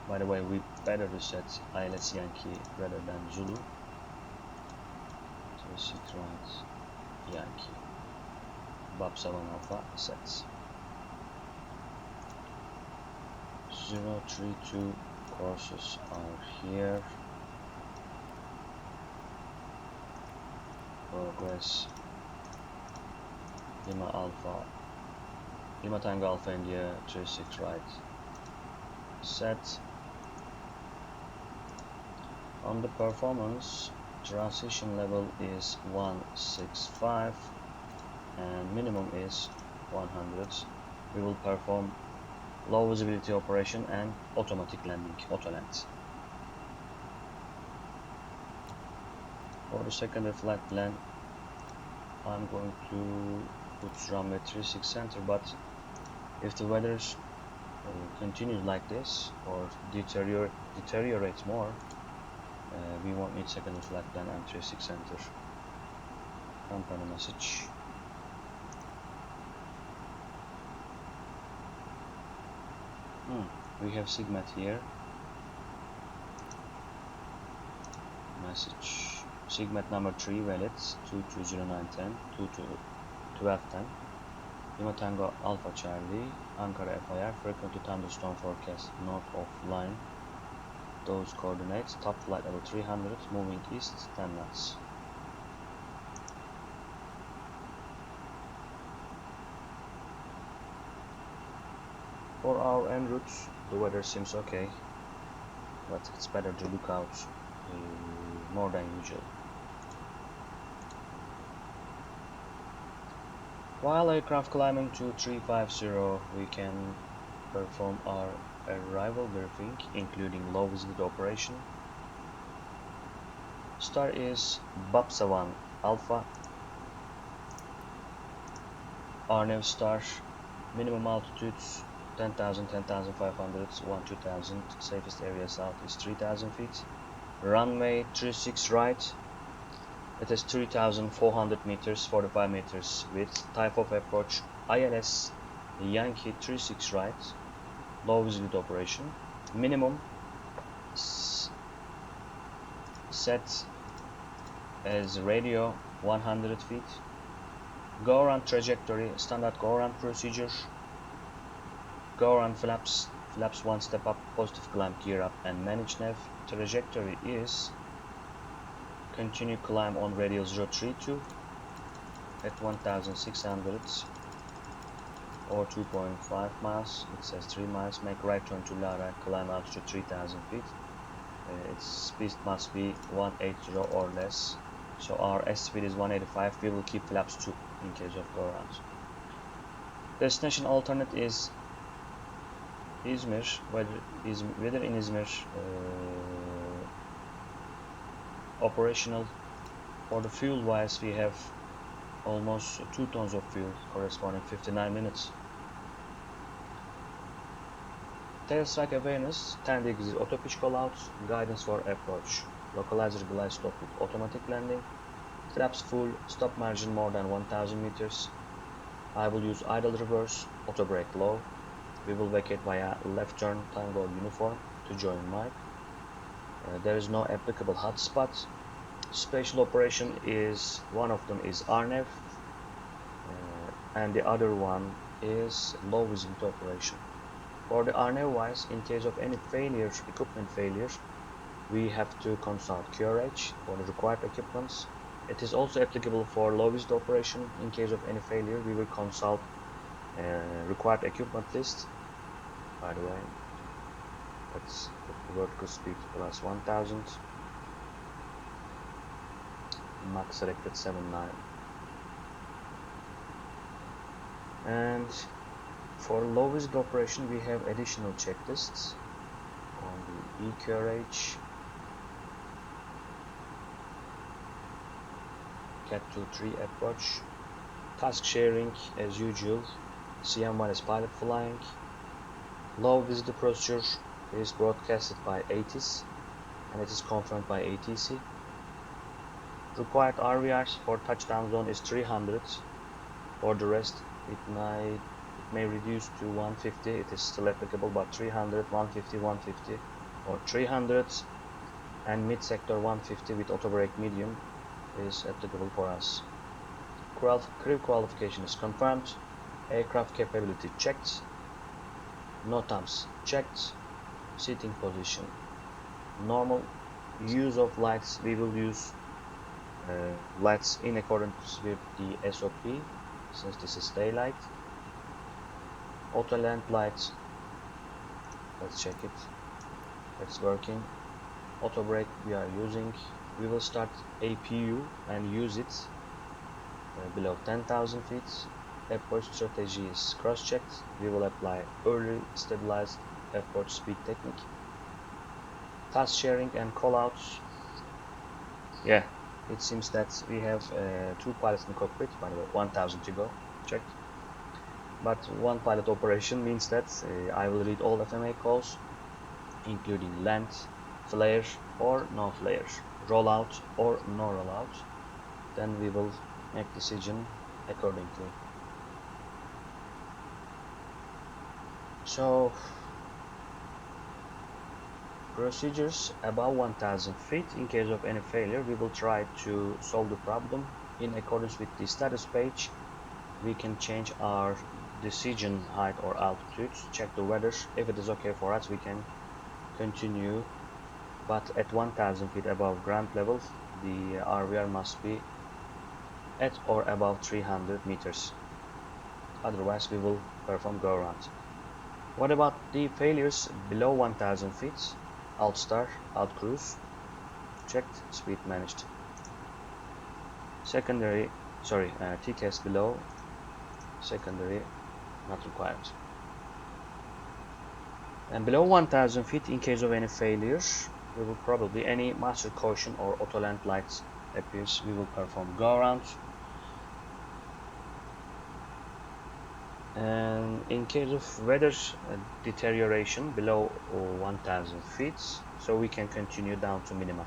By the way, we better reset ILS Yankee rather than Zulu. So 6 right, Yankee. Bob 7 Alpha sets. 032 courses are here. Progress. Lima Alpha. Lima Tango Alpha India 36 right. Set. On the performance, transition level is 165 and minimum is 100. We will perform low visibility operation and automatic landing, Autoland. For the secondary flight plan, I'm going to put runway 36 center, but if the weather continues like this or deteriorates more, we won't need secondary flight plan and 36 center. Company message. We have Sigmat here. Message. Sigmat number 3 valid 220910 1210. Lima Tango Alpha Charlie, Ankara FIR, frequently thunderstorm forecast north of line. Those coordinates, top flight level 300, moving east 10 knots. For our en route, the weather seems okay, but it's better to look out more than usual. While aircraft climbing to 350, we can perform our arrival briefing, including low visibility operation. Star is Babsa 1 Alpha. RNAV star, minimum altitudes 10,000, 10,500, 1,2,000, safest area south is 3,000 feet. Runway 36 right, it is 3,400 meters, 45 meters width. Type of approach ILS Yankee 36 right, low visibility operation. Minimum set as radio 100 feet. Go around trajectory, standard go around procedure. Go around flaps 1 step up, positive climb, gear up and manage nav. Trajectory is continue climb on radial 032 at 1,600 or 2.5 miles. It says 3 miles. Make right turn to Lara, climb altitude 3,000 feet. Its speed must be 180 or less. So our S speed is 185. We will keep flaps 2 in case of go around. Destination alternate is Izmir, whether in Izmir operational. For the fuel wise, we have almost 2 tons of fuel corresponding 59 minutes. Tail strike awareness, 10 degrees auto pitch call out, guidance for approach, localizer glide stop with automatic landing, flaps full, stop margin more than 1,000 meters. I will use idle reverse, auto brake low. We will vacate via left turn Tango uniform to join Mike. There is no applicable hotspot. Special operation is, one of them is RNAV, and the other one is low visibility operation. For the RNAV wise, in case of any failure, equipment failure, we have to consult QRH for the required equipments. It is also applicable for low visibility operation. In case of any failure, we will consult required equipment list. By the way, let's put the vertical speed plus 1,000. Max selected 79. And for low visibility operation, we have additional checklists on the EQRH, Cat 2-3 approach, task sharing as usual, CM1 is pilot flying. Low visitor procedure is broadcasted by ATIS and it is confirmed by ATC. Required RVRs for touchdown zone is 300. For the rest, it may reduce to 150. It is still applicable, but 300, 150, 150, or 300 and mid sector 150 with auto brake medium is applicable for us. Crew qualification is confirmed. Aircraft capability checked. NOTAMs checked. Seating position normal. Use of lights, we will use lights in accordance with the SOP since this is daylight. Autoland lights, let's check it, it's working. Auto brake we are using. We will start APU and use it below 10,000 feet. Approach strategy is cross-checked. We will apply early stabilized approach speed technique. Task sharing and callouts. Yeah, it seems that we have 2 pilots in the cockpit. By the way, 1,000 to go. Checked. But 1 pilot operation means that I will read all FMA calls, including land, flare or no flare, rollout or no rollout. Then we will make decision accordingly. So procedures above 1,000 feet. In case of any failure, we will try to solve the problem in accordance with the status page. We can change our decision height or altitude, check the weather. If it is okay for us, we can continue, but at 1,000 feet above ground level, the RVR must be at or above 300 meters. Otherwise, we will perform go around. What about the failures below 1,000 feet? Alt star, alt cruise, checked, speed managed. Secondary, T-test below, secondary not required. And below 1,000 feet, in case of any failures, we will probably any master caution or Autoland lights appears, we will perform go around. And in case of weather deterioration below 1,000 feet, so we can continue down to minima.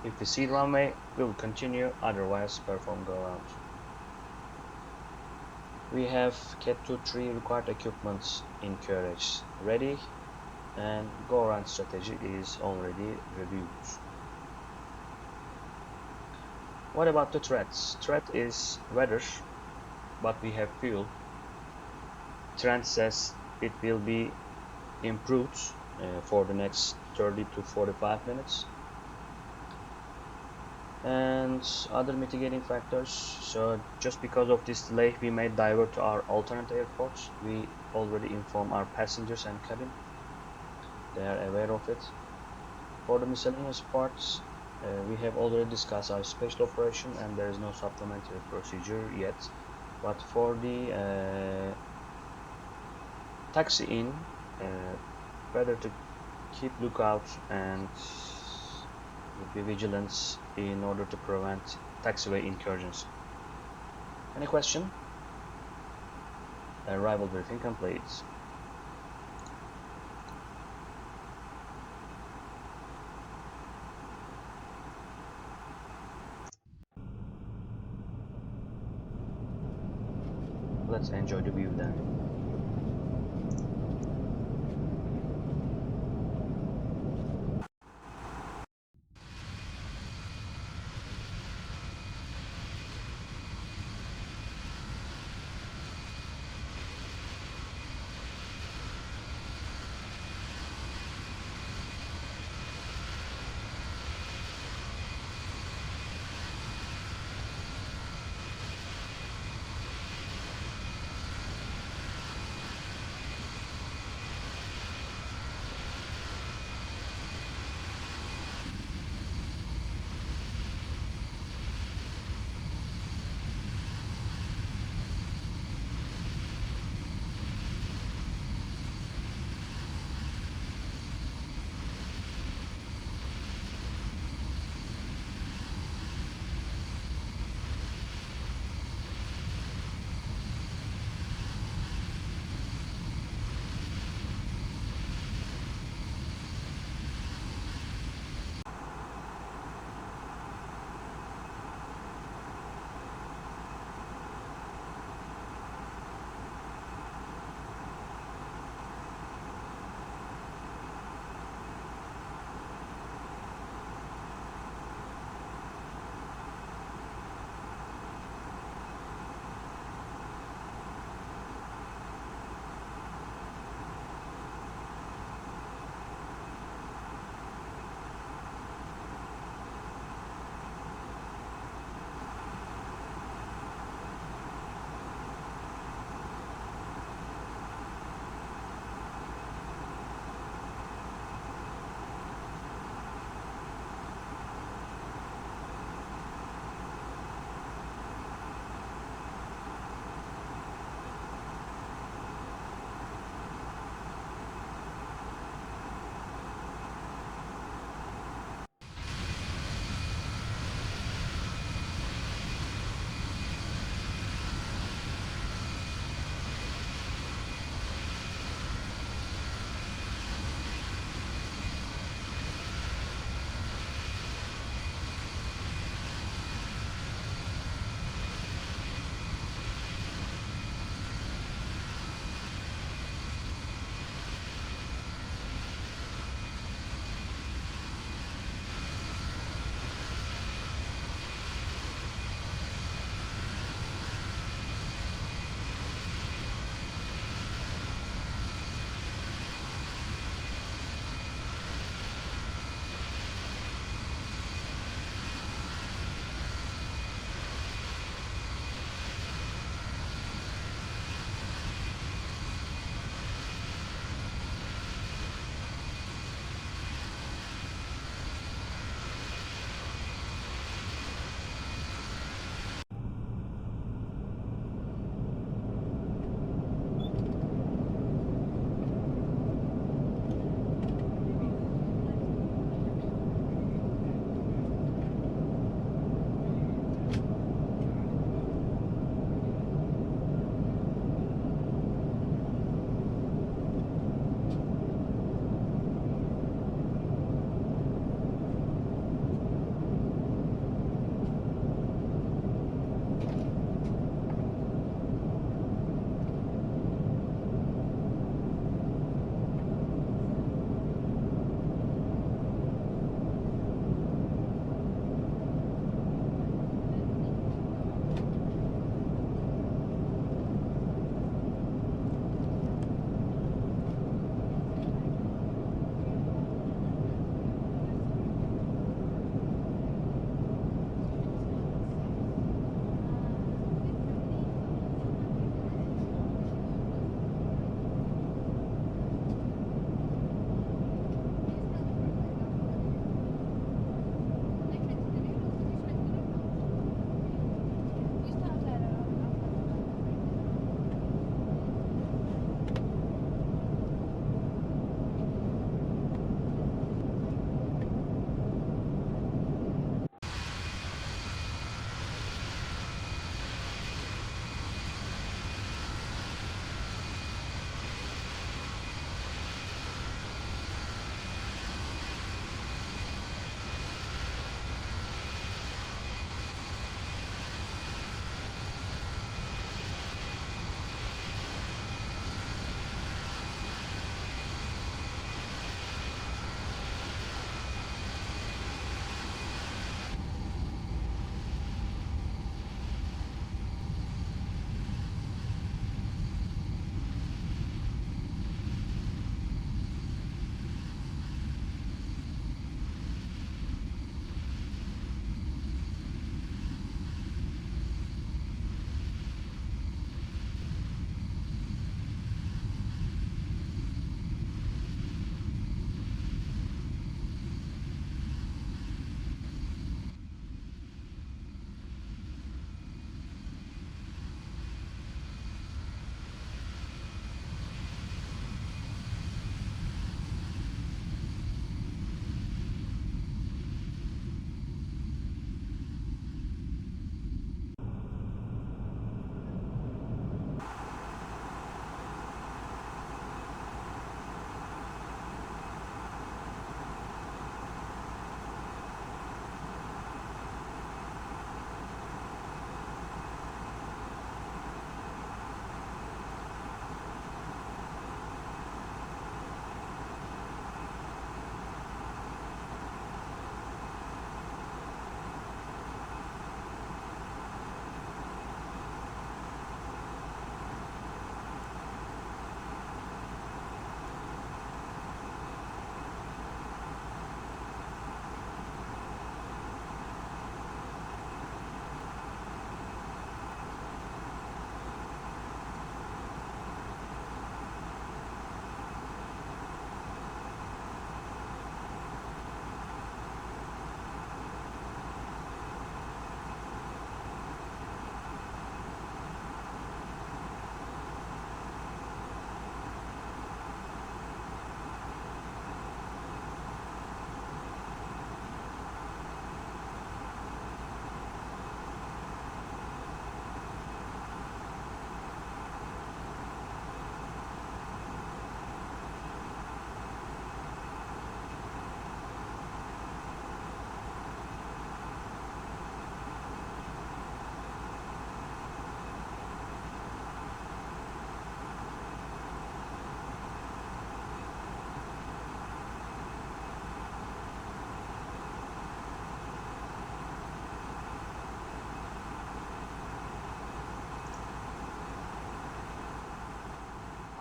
If we see runway, we will continue, otherwise perform go around. We have Cat 2-3 required equipments in carriage ready, and go around strategy is already reviewed. What about the threats? Threat is weather, but we have fuel. Trend says it will be improved for the next 30 to 45 minutes. And other mitigating factors, so just because of this delay, we may divert to our alternate airports. We already inform our passengers and cabin, they are aware of it. For the miscellaneous parts, we have already discussed our special operation and there is no supplementary procedure yet. But for the taxi in, better to keep lookout and be vigilant in order to prevent taxiway incursions. Any question? Arrival briefing complete. Let's enjoy the view then.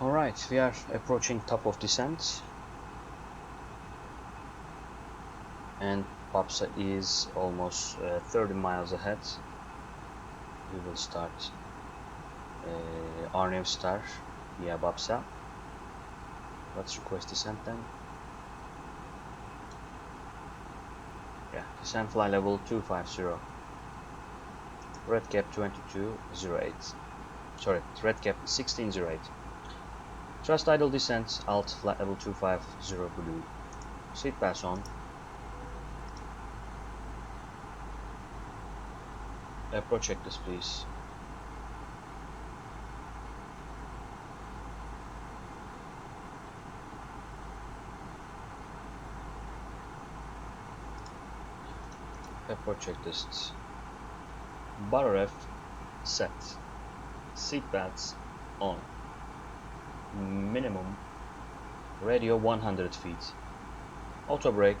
Alright, we are approaching top of descent, and Papsa is almost 30 miles ahead. We will start our new star via Papsa. Let's request descent then. Yeah, descent fly level 250. Red cap 2208. Sorry, red cap 1608. Thrust idle descent, alt flight level 250 blue. Seat pass on. Approach checklist please. Approach checklists. Bar ref set. Seat belts on. Minimum radio 100 feet. Auto brake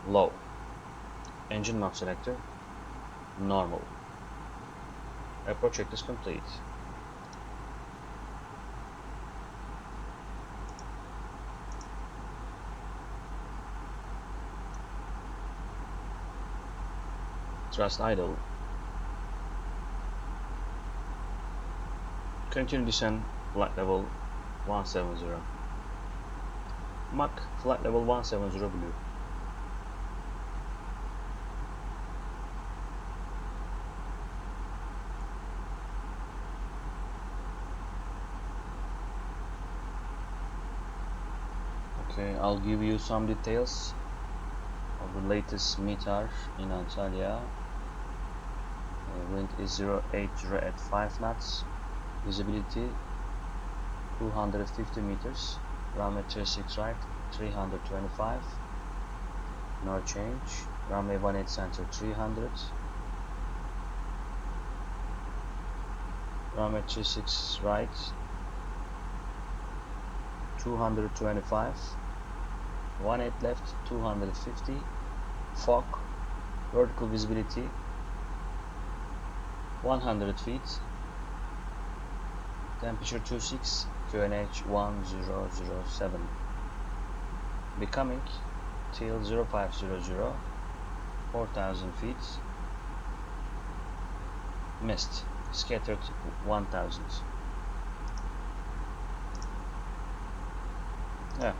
low. Engine mode selector normal. Approach checklist complete. Thrust idle. Continue descent flight level 170. Mach flight level 170 blue. Okay, I'll give you some details of the latest METAR in Antalya. Wind is 080 at 5 knots. Visibility 250 meters. Runway 36 right, 325. No change. Runway 18 center 300. Runway 36 right, 225. 18 left, 250. Fog. Vertical visibility 100 feet. Temperature 26, QNH 1007. Becoming till 0500, 4000 feet. Mist, scattered 1000. Yeah.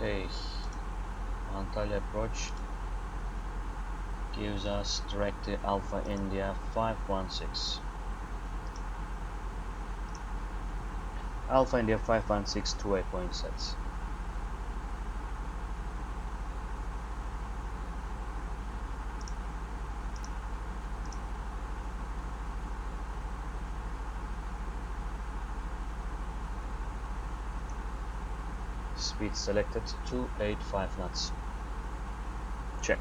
Okay, Antalya approach gives us direct Alpha India 516. Alpha India 516 to waypoint sets. Speed selected 285 knots. Checked.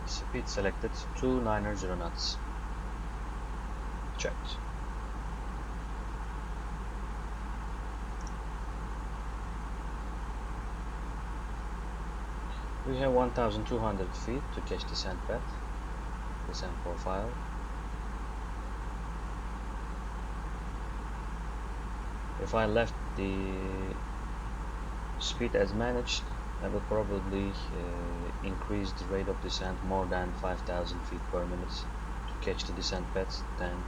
Speed selected 290 knots. Checked. We have 1200 feet to catch descent path, descent profile. If I left the speed as managed, I will probably increase the rate of descent more than 5,000 feet per minute to catch the descent path. Then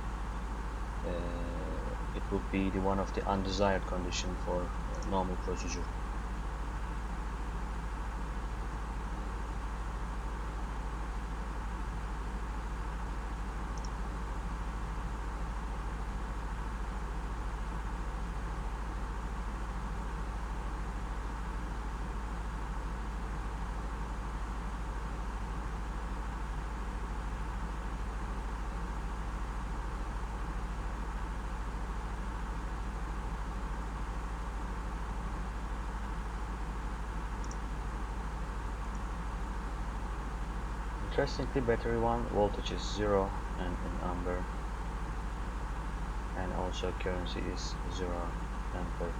it would be the one of the undesired condition for normal procedure. Interestingly, battery 1 voltage is 0 and in amber, and also currency is 0 ampere.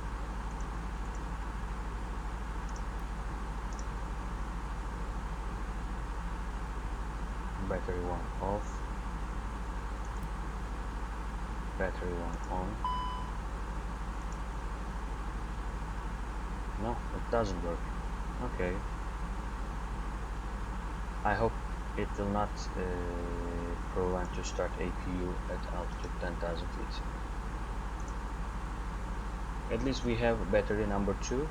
Battery 1 off, battery 1 on. No, it doesn't work. Okay. I hope it will not prevent to start APU at altitude 10,000 feet. At least we have battery number 2.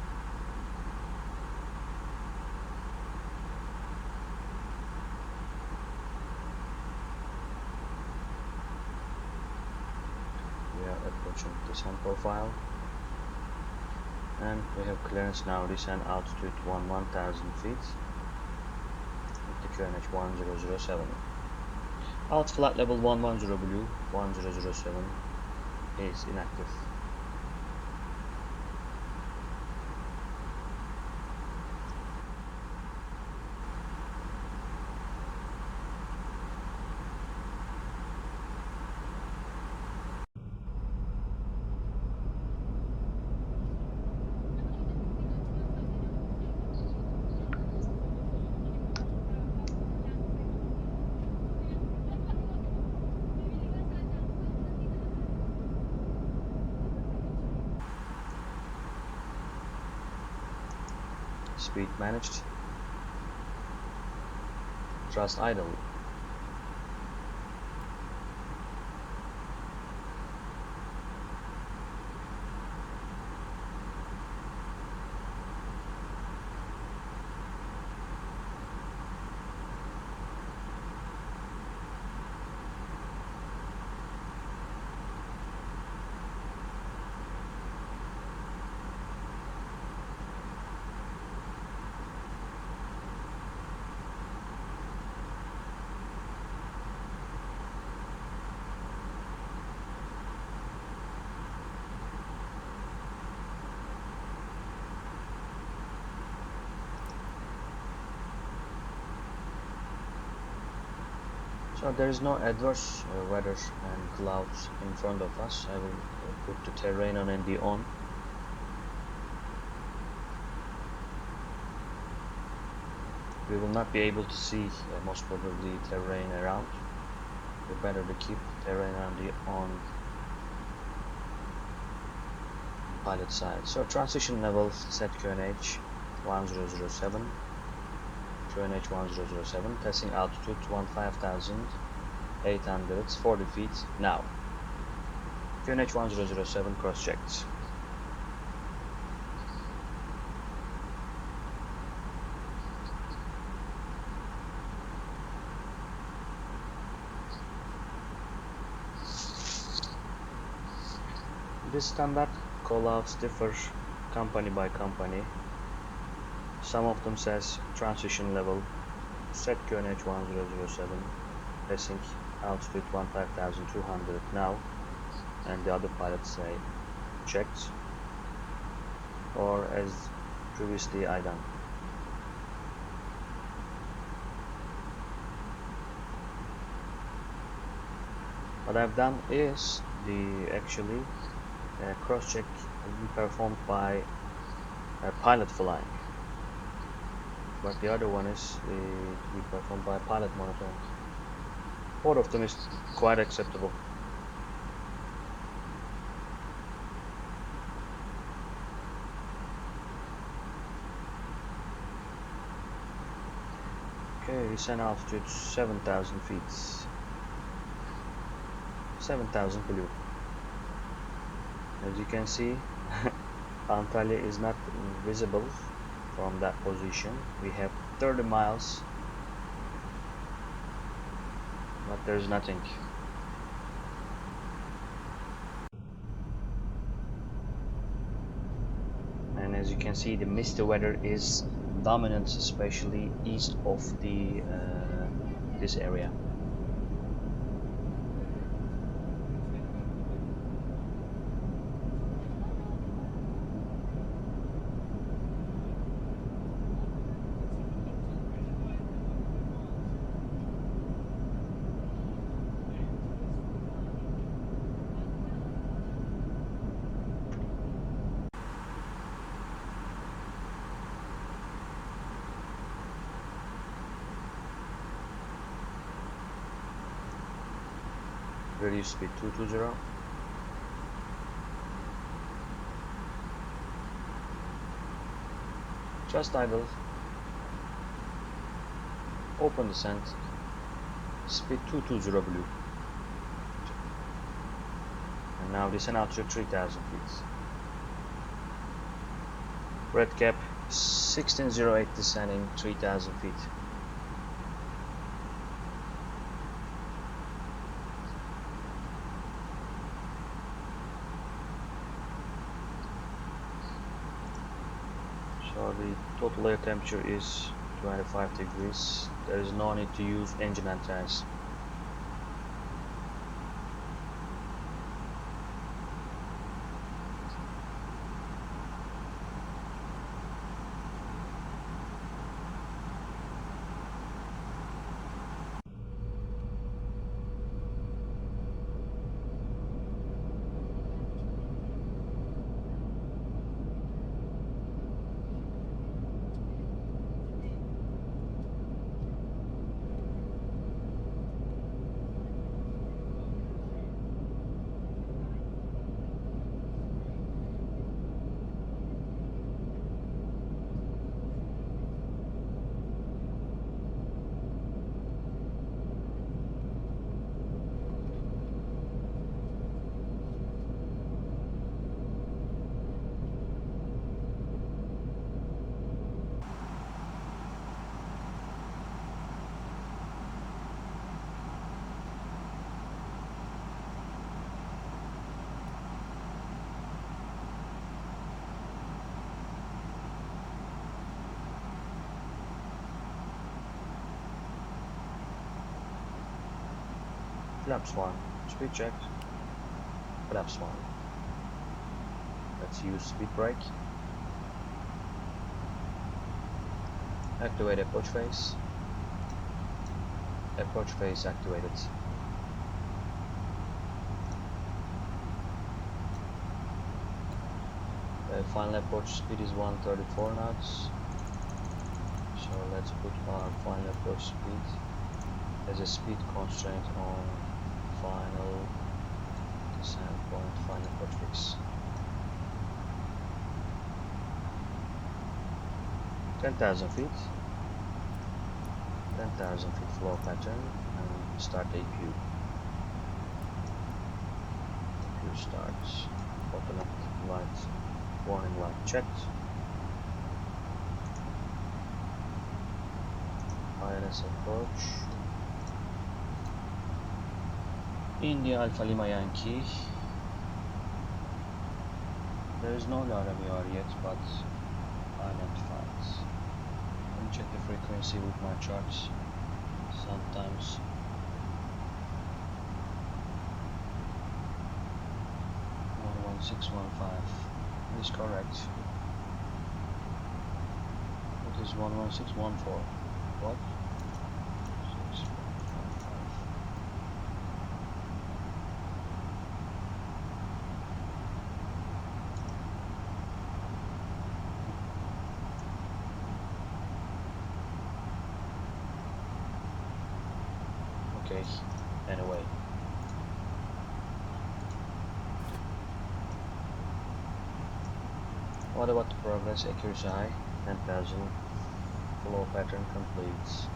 We are approaching descent profile, and we have clearance now. Descent altitude 1,000 feet with the QNH 1007. Alt flight level 110 blue 1007 is inactive. Speed managed. Thrust idle. So there is no adverse weather and clouds in front of us. I will put the terrain on ND on. We will not be able to see most probably terrain around. It's better to keep terrain on pilot side. So transition level set QNH 1007. QNH 1007, passing altitude 15,840 feet now. QNH 1007 cross-checked. This standard callouts differ company by company. Some of them says transition level set QNH 1007, passing altitude 15,200 now, and the other pilots say checked, or as previously I done. What I've done is the actually cross-check performed by pilot flying, but the other one is to be performed by pilot monitoring. Both of them is quite acceptable. Okay, descent altitude 7,000 feet. 7,000 below. As you can see, Antalya is not visible from that position. We have 30 miles, but there's nothing. And as you can see, the misty weather is dominant, especially east of the this area. Reduce speed 220. Just idle. Open descent. Speed 220 blue. And now descend altitude 3,000 feet. Red cap 1608 descending 3,000 feet. So the total air temperature is 25 degrees. There is no need to use engine antennas. Flaps 1. Speed checked. Flaps 1. Let's use speed brake. Activate approach phase. Approach phase activated. Final approach speed is 134 knots. So let's put our final approach speed as a speed constraint on final descent point, final approach fix. 10,000 feet. 10,000 feet flow pattern and start APU. APU starts. Automatic light, warning light checked. ILS approach. India Alpha Lima Yankee. There is no LRMER yet, but identified. Let me check the frequency with my charts. Sometimes 11615 is correct. It is 11614. What? 615. Okay, anyway. What about the progress? Accuracy high, 10,000. Flow pattern completes.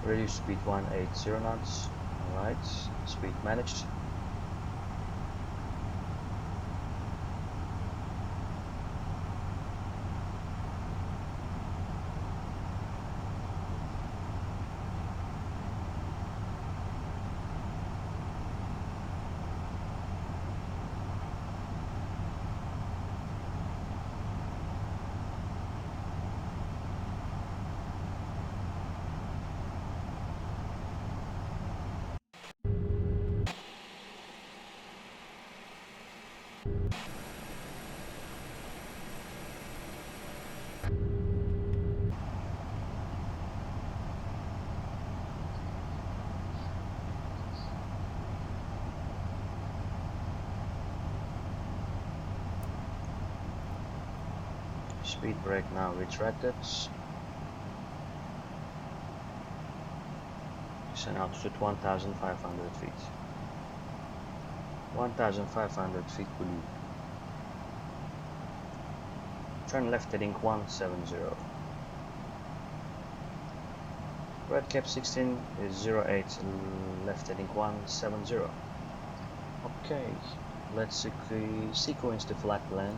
Reduce speed 180 knots. Alright, speed managed. Speed brake now retracted. Descend altitude 1,500 feet. 1,500 feet below. Turn left heading 170. Red cap 16 is 08, left heading 170. Okay, let's sequence the flight plan.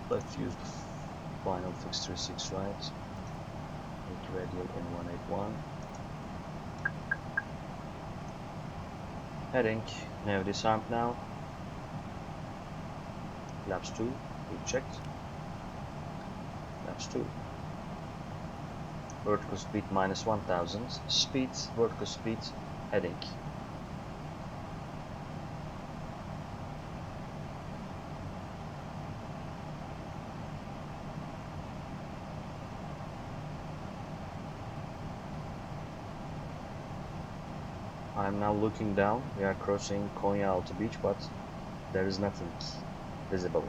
Let's use the final fix 36 right. With radial N181. Heading, nav disarmed now. Flaps 2, we checked. Flaps 2. Vertical speed minus 1000. Speed, vertical speed, heading. I am now looking down. We are crossing Konya Alto Beach, but there is nothing visible.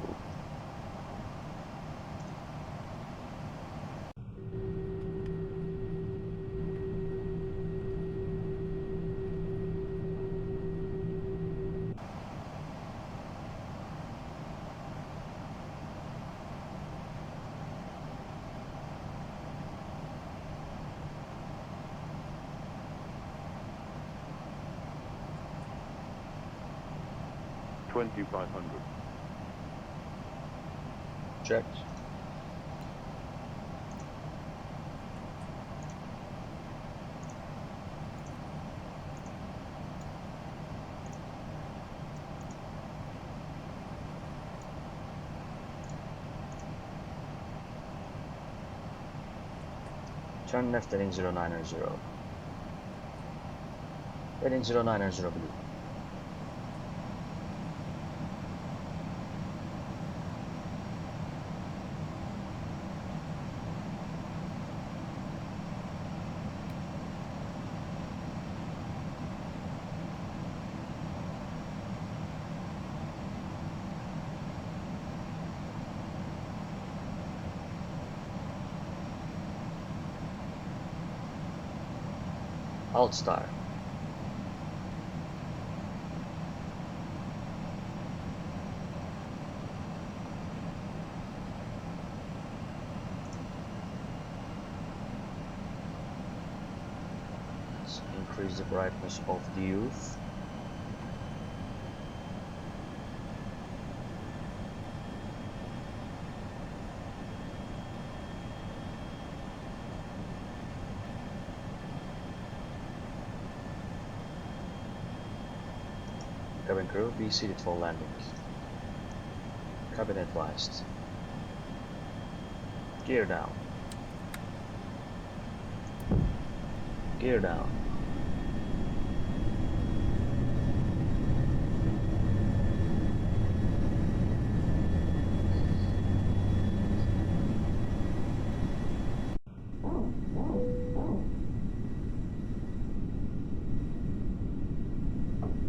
Checked. Turn left heading 090. Heading 090 blue. Alt star. Let's increase the brightness of the youth. Cabin crew, be seated for landing. Cabin advised. Gear down. Gear down.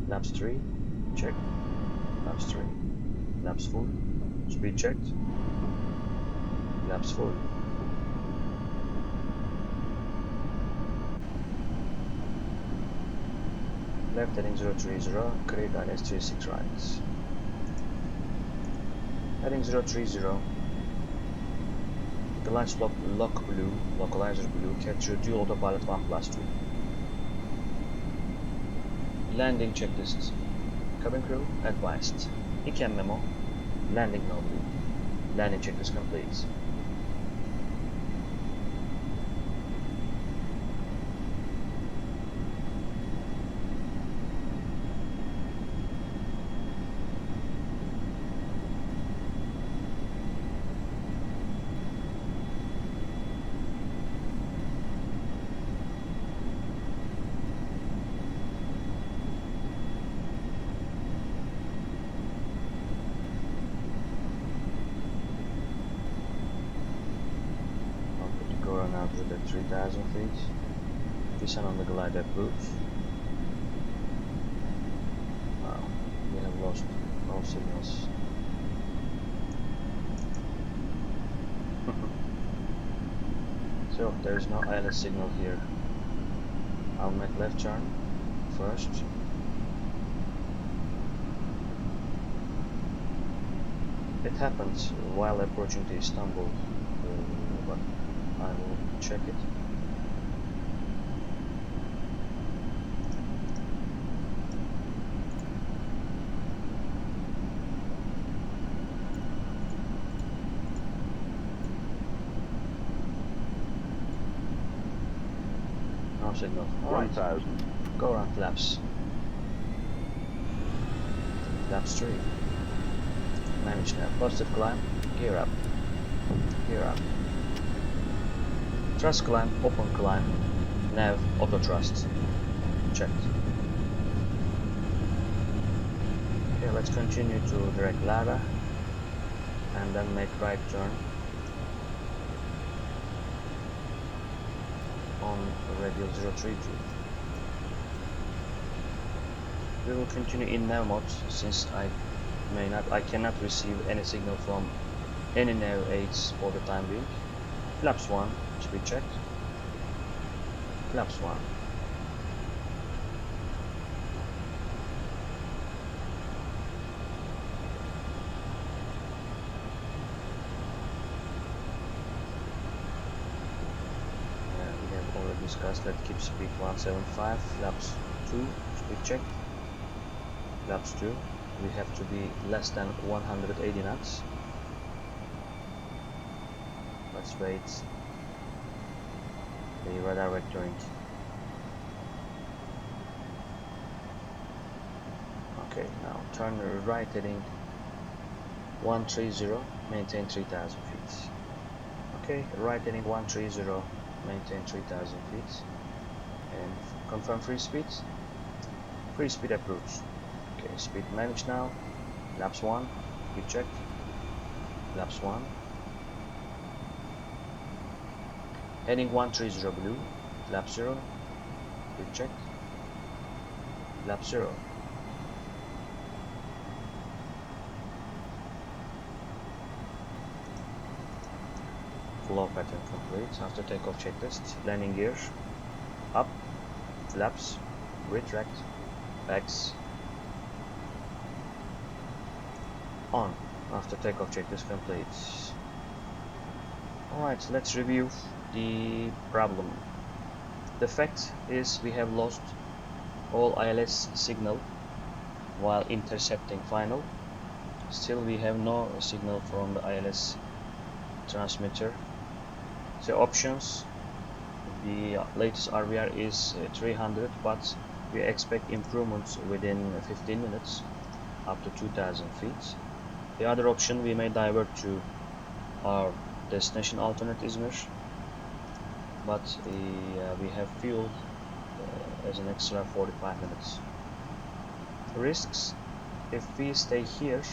Laps 3. Check. Laps 3. Laps full. Speed checked. Laps full. Left heading 030, create IS-36 right. Heading 030, Lock blue, localizer blue, capture dual autopilot 1+2. Landing checklist. Cabin crew advised. ECAM memo. Landing no blue. Landing checklist complete. Out with the 3000 feet. Descend on the glide approach. Wow, we have lost all signals. So there is no ILS signal here. I'll make left turn first. It happened while approaching to Istanbul, but I will check it. No signal. Alright. 1000. Go around flaps. Flaps 3. Manage nav. Positive climb. Gear up. Gear up. Thrust climb, open climb, nav, auto thrust. Checked. Okay, let's continue to direct Lara and then make right turn on radial 032. We will continue in nav mode since I cannot receive any signal from any nav aids for the time being. Flaps 1. Speed checked. Flaps 1. We have already discussed that. Keep speed 175. Flaps 2. Speed checked. Flaps 2. We have to be less than 180 knots. Let's wait. The radar vectoring. Okay, now turn right heading 130, maintain 3000 feet. Okay, right heading 130, maintain 3000 feet. And confirm free speed. Free speed approach. Okay, speed managed now. Flaps 1, speed checked. Flaps 1. Heading 130 blue, flap 0, speed checked, flap 0. Flow pattern complete. After takeoff checklist, landing gear, up, flaps, retract, backs, on. After takeoff checklist complete. Alright, let's review the problem. The fact is we have lost all ILS signal while intercepting final. Still we have no signal from the ILS transmitter. So options, the latest RVR is 300, but we expect improvements within 15 minutes up to 2000 feet. The other option, we may divert to our destination alternate Izmir, but we have fuel as an extra 45 minutes. Risks, if we stay here,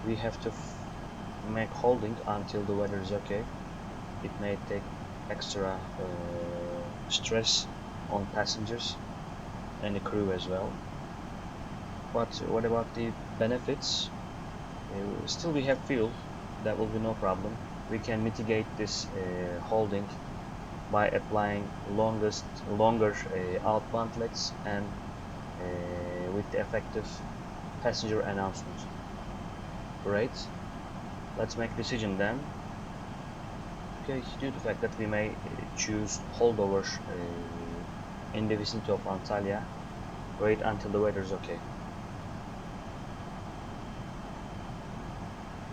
we have to make holding until the weather is okay. It may take extra stress on passengers and the crew as well. But what about the benefits? Still we have fuel, that will be no problem. We can mitigate this holding by applying longer outbound legs and with the effective passenger announcement. Great. Let's make decision then. Okay, due to the fact that we may choose holdover in the vicinity of Antalya, wait until the weather is okay.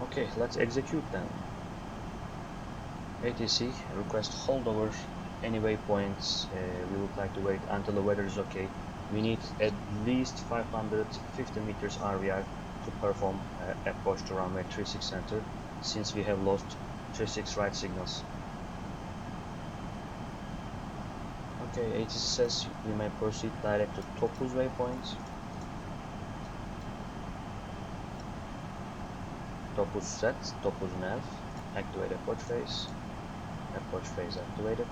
Okay, let's execute then. ATC, request holdover any waypoints. We would like to wait until the weather is okay. We need at least 550 meters RVR to perform approach to runway 36 center, since we have lost 36 right signals. Okay, ATC says we may proceed direct to Topuz waypoint. Topuz set, Topuz nav, activate approach phase. Approach phase activated.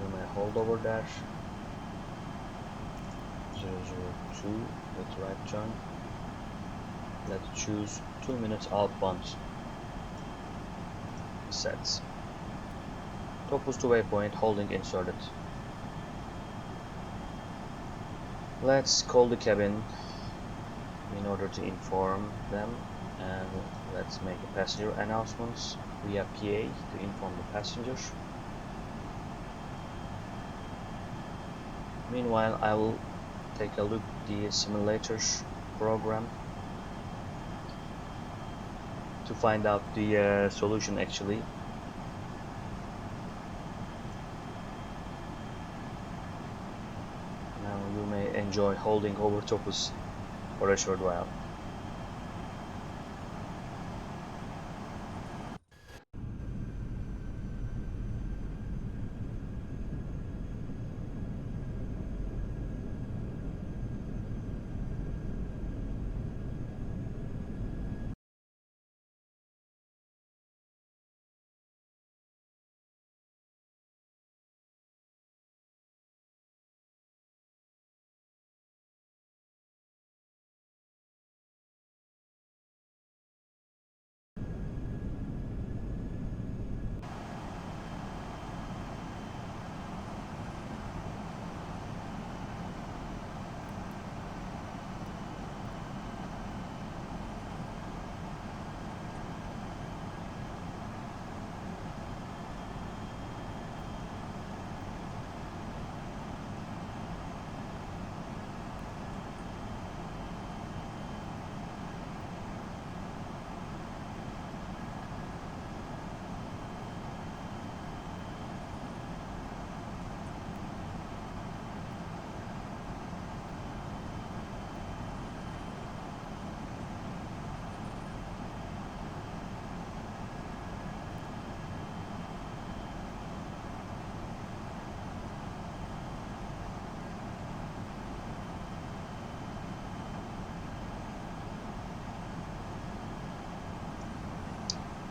We may hold over there. 002 with right turn. Let's choose 2 minutes outbound. Sets. Topuz to waypoint, holding inserted. Let's call the cabin in order to inform them, and let's make a passenger announcements via PA to inform the passengers. Meanwhile, I will take a look at the simulators program to find out the solution actually. Now you may enjoy holding over Topuz for a short while.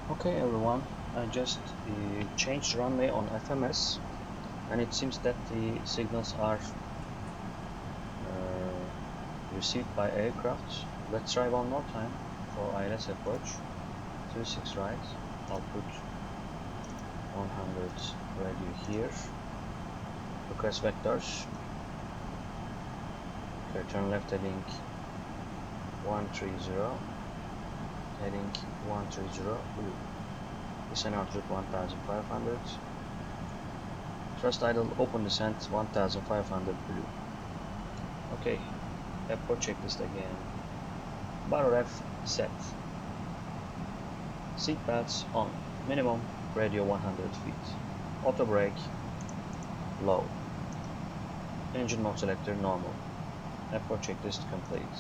Okay everyone, I just changed runway on FMS, and it seems that the signals are received by aircraft. Let's try one more time for ILS approach. 36 right, I'll put 100 radio here. Request vectors. Okay, turn left heading 130. Heading 130 blue. Descent altitude 1500. Thrust idle, open descent 1500 blue. Okay, approach checklist again. Bar ref set. Seat belts on. Minimum radio 100 feet. Auto brake low. Engine mode selector normal. Approach checklist complete.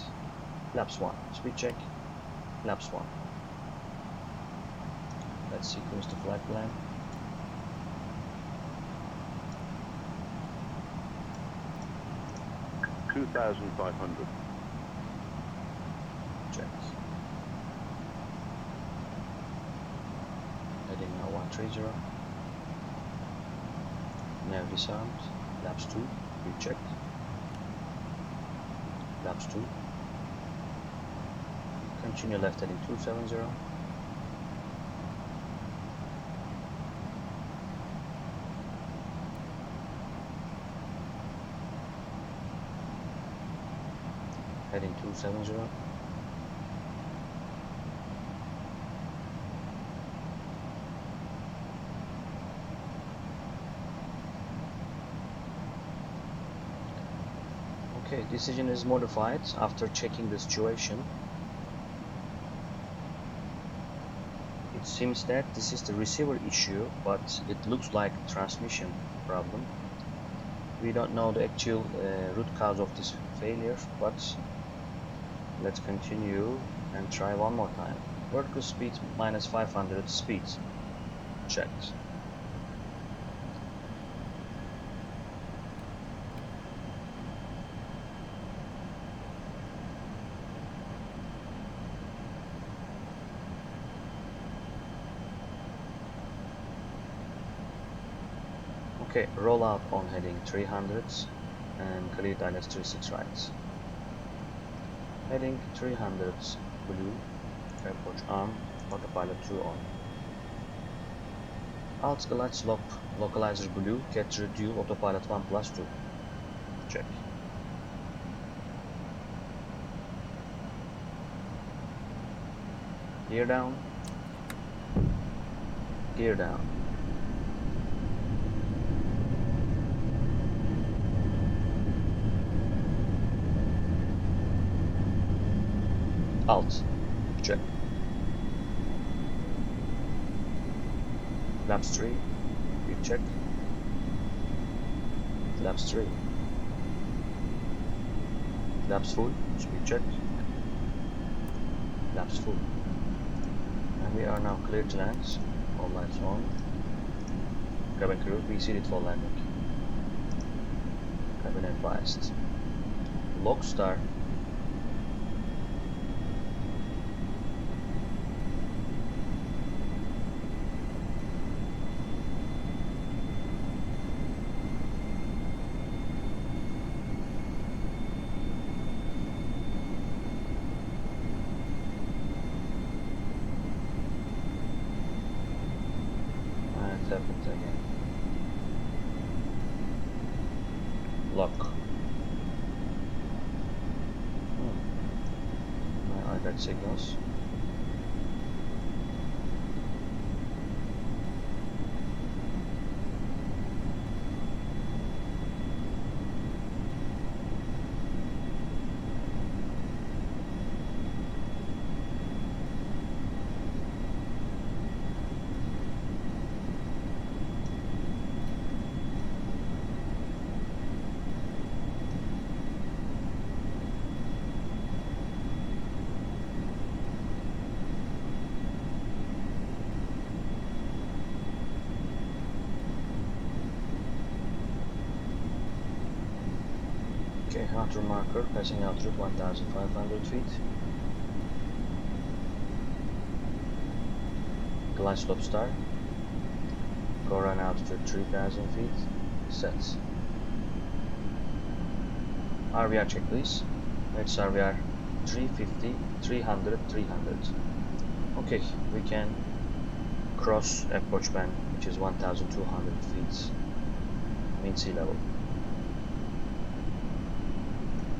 Flaps 1. Speed check. Flaps 1. Let's sequence the flight plan. $2,500. Check. Heading now 130. Nav disarmed. Flaps 2. Rechecked. Flaps 2. Continue left heading 270. Heading 270. Okay, decision is modified after checking the situation. It seems that this is the receiver issue, but it looks like transmission problem. We don't know the actual root cause of this failure, but let's continue and try one more time. Vertical speed minus 500 speed. Checked. Okay, roll out on heading 300 and clear direct 36 right. Heading 300 blue, approach arm, autopilot 2 on. Alt glide slope localizer blue, catcher dual autopilot 1 plus 2. Check. Gear down. Gear down. Alt. Check. Flaps 3. Speed check. Flaps 3. Flaps full. Speed check. Flaps full. And we are now clear to land. All lights on. Cabin crew, be seated for landing. Cabin advised. Log star. And it happens again. Lock. I got signals. Okay, outer marker, passing altitude 1500 feet. Glide slope star. Go run altitude 3000 feet. Set. RVR check please. It's RVR 350, 300, 300. Okay, we can cross approach band, which is 1200 feet mean sea level.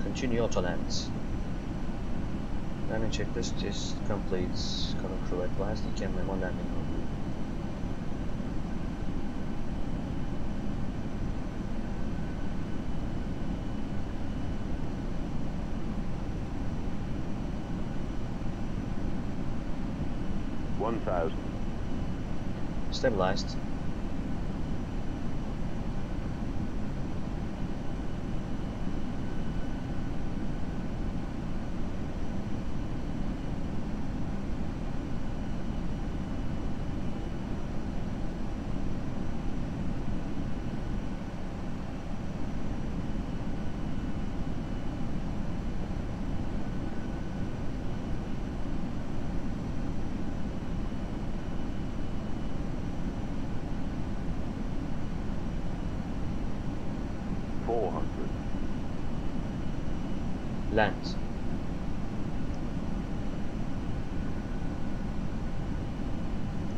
Continue Autoland. Landing checklist is complete. Cabin crew advised ECAM memo landing on. Stabilized. Land.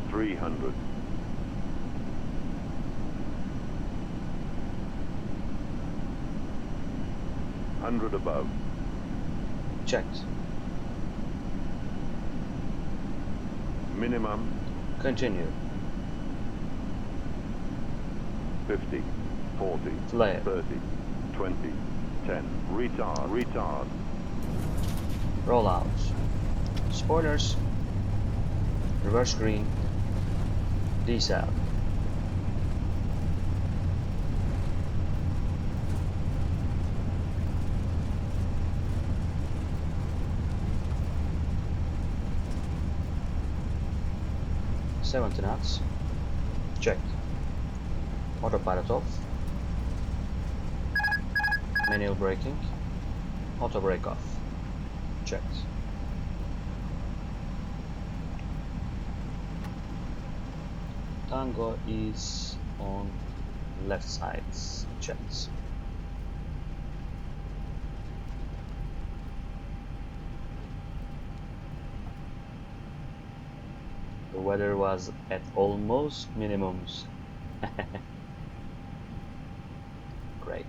$300. $100 above. Checked. Minimum Continue. 50, 40, Flare. 30, 20, 10. Retard. Rollout. Spoilers. Reverse green. Decel. Seventy knots. Checked. Autopilot off. Manual braking. Auto brake off. Checked. Tango is on left side. Checked. The weather was at almost minimums. Great.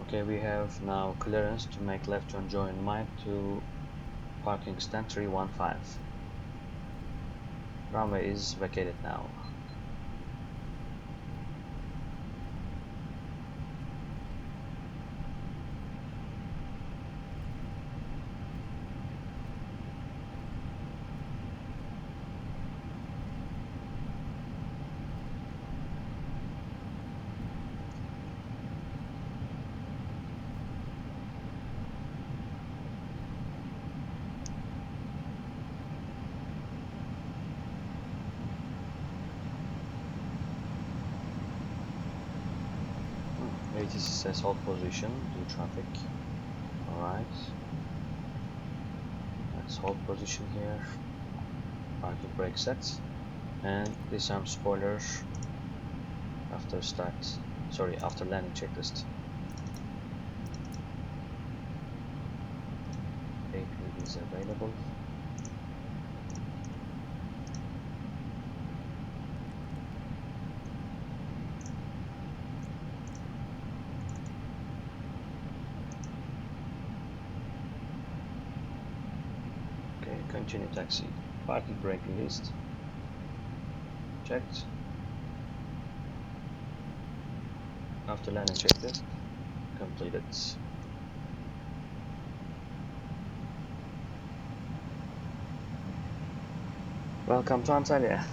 Okay, we have now clearance to make left turn join Mike to parking stand 315. Runway is vacated now. ATC says hold position, do traffic. Alright. Let's hold position here. Parking brake set. And disarm spoiler after start. Sorry, after landing checklist. P3D is available. Continue taxi. Parking brake released. Checked. After landing checklist completed. Welcome to Antalya.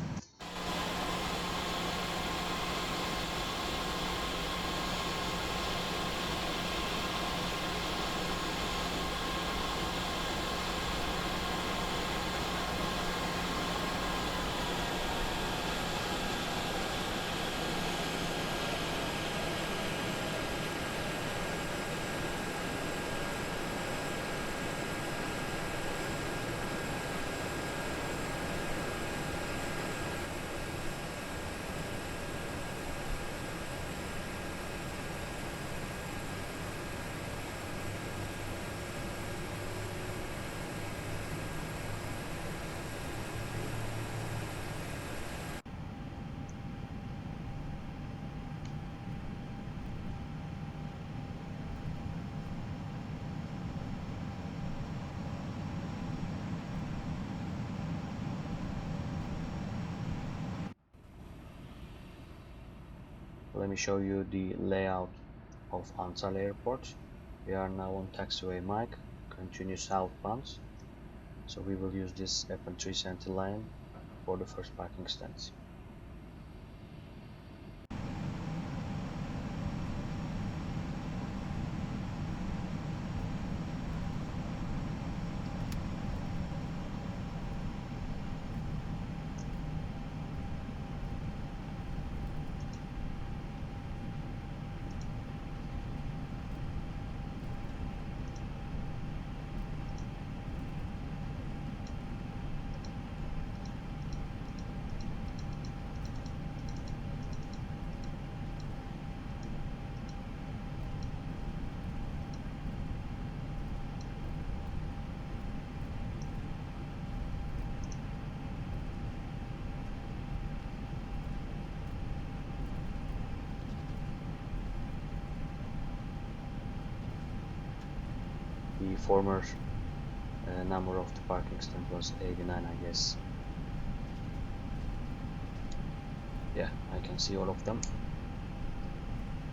Let me show you the layout of Antalya Airport. We are now on taxiway Mike, continue southbound. So we will use this F370 line for the first parking stands. The former number of the parking stand was 89, I guess. Yeah, I can see all of them.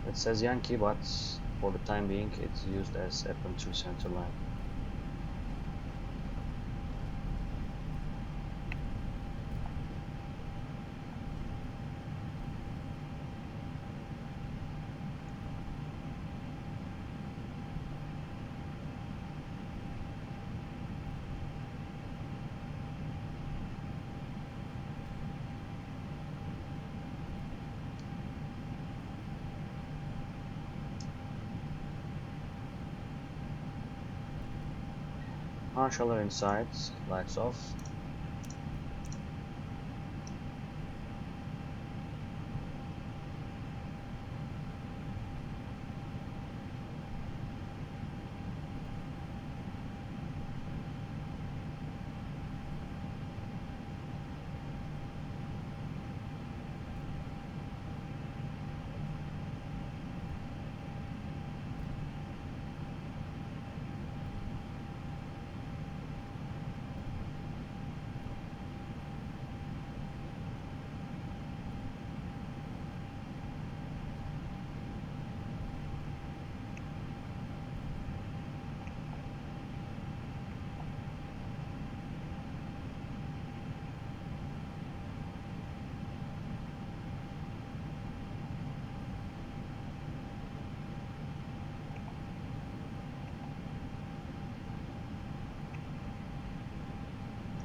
It says Yankee, but for the time being it's used as FM2 center line. Marshaller inside, lights off.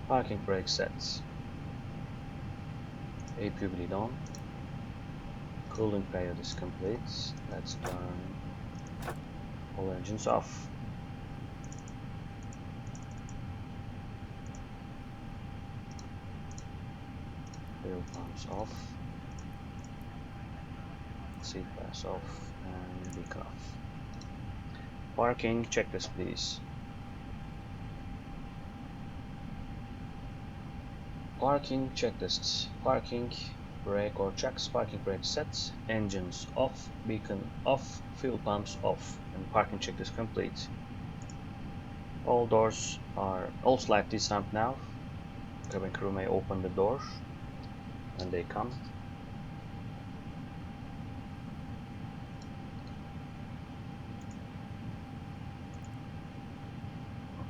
Parking brake sets. APU bleed on. Cooling period is complete. Let's turn all engines off. Fuel pumps off. Seat belts off and beacon off. Parking checklist, please. Parking checklists. Parking brake or checks. Parking brake sets. Engines off. Beacon off. Fuel pumps off. And parking checklist complete. All doors are all slightly sunk now. Cabin crew may open the door when they come.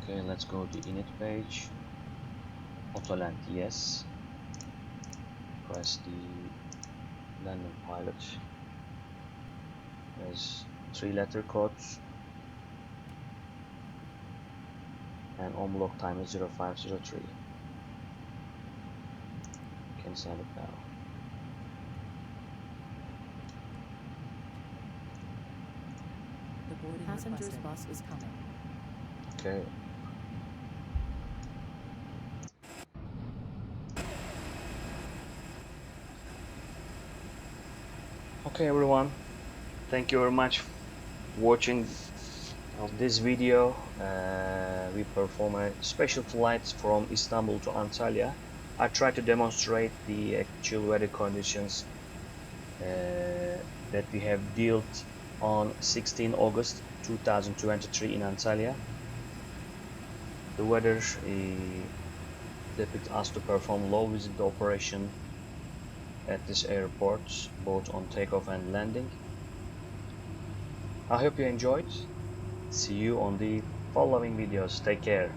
Okay, let's go to init page. Autoland, yes. Press the landing pilot. There's 3-letter codes. And on-block time is 0503. Can send it now. The boarding Passengers requested. bus is coming. Okay. Okay everyone, thank you very much for watching of this video. We perform a special flight from Istanbul to Antalya. I try to demonstrate the actual weather conditions that we have dealt on 16 August 2023 in Antalya. The weather depicts us to perform low visibility operation at this airport, both on takeoff and landing. I hope you enjoyed. See you on the following videos. Take care.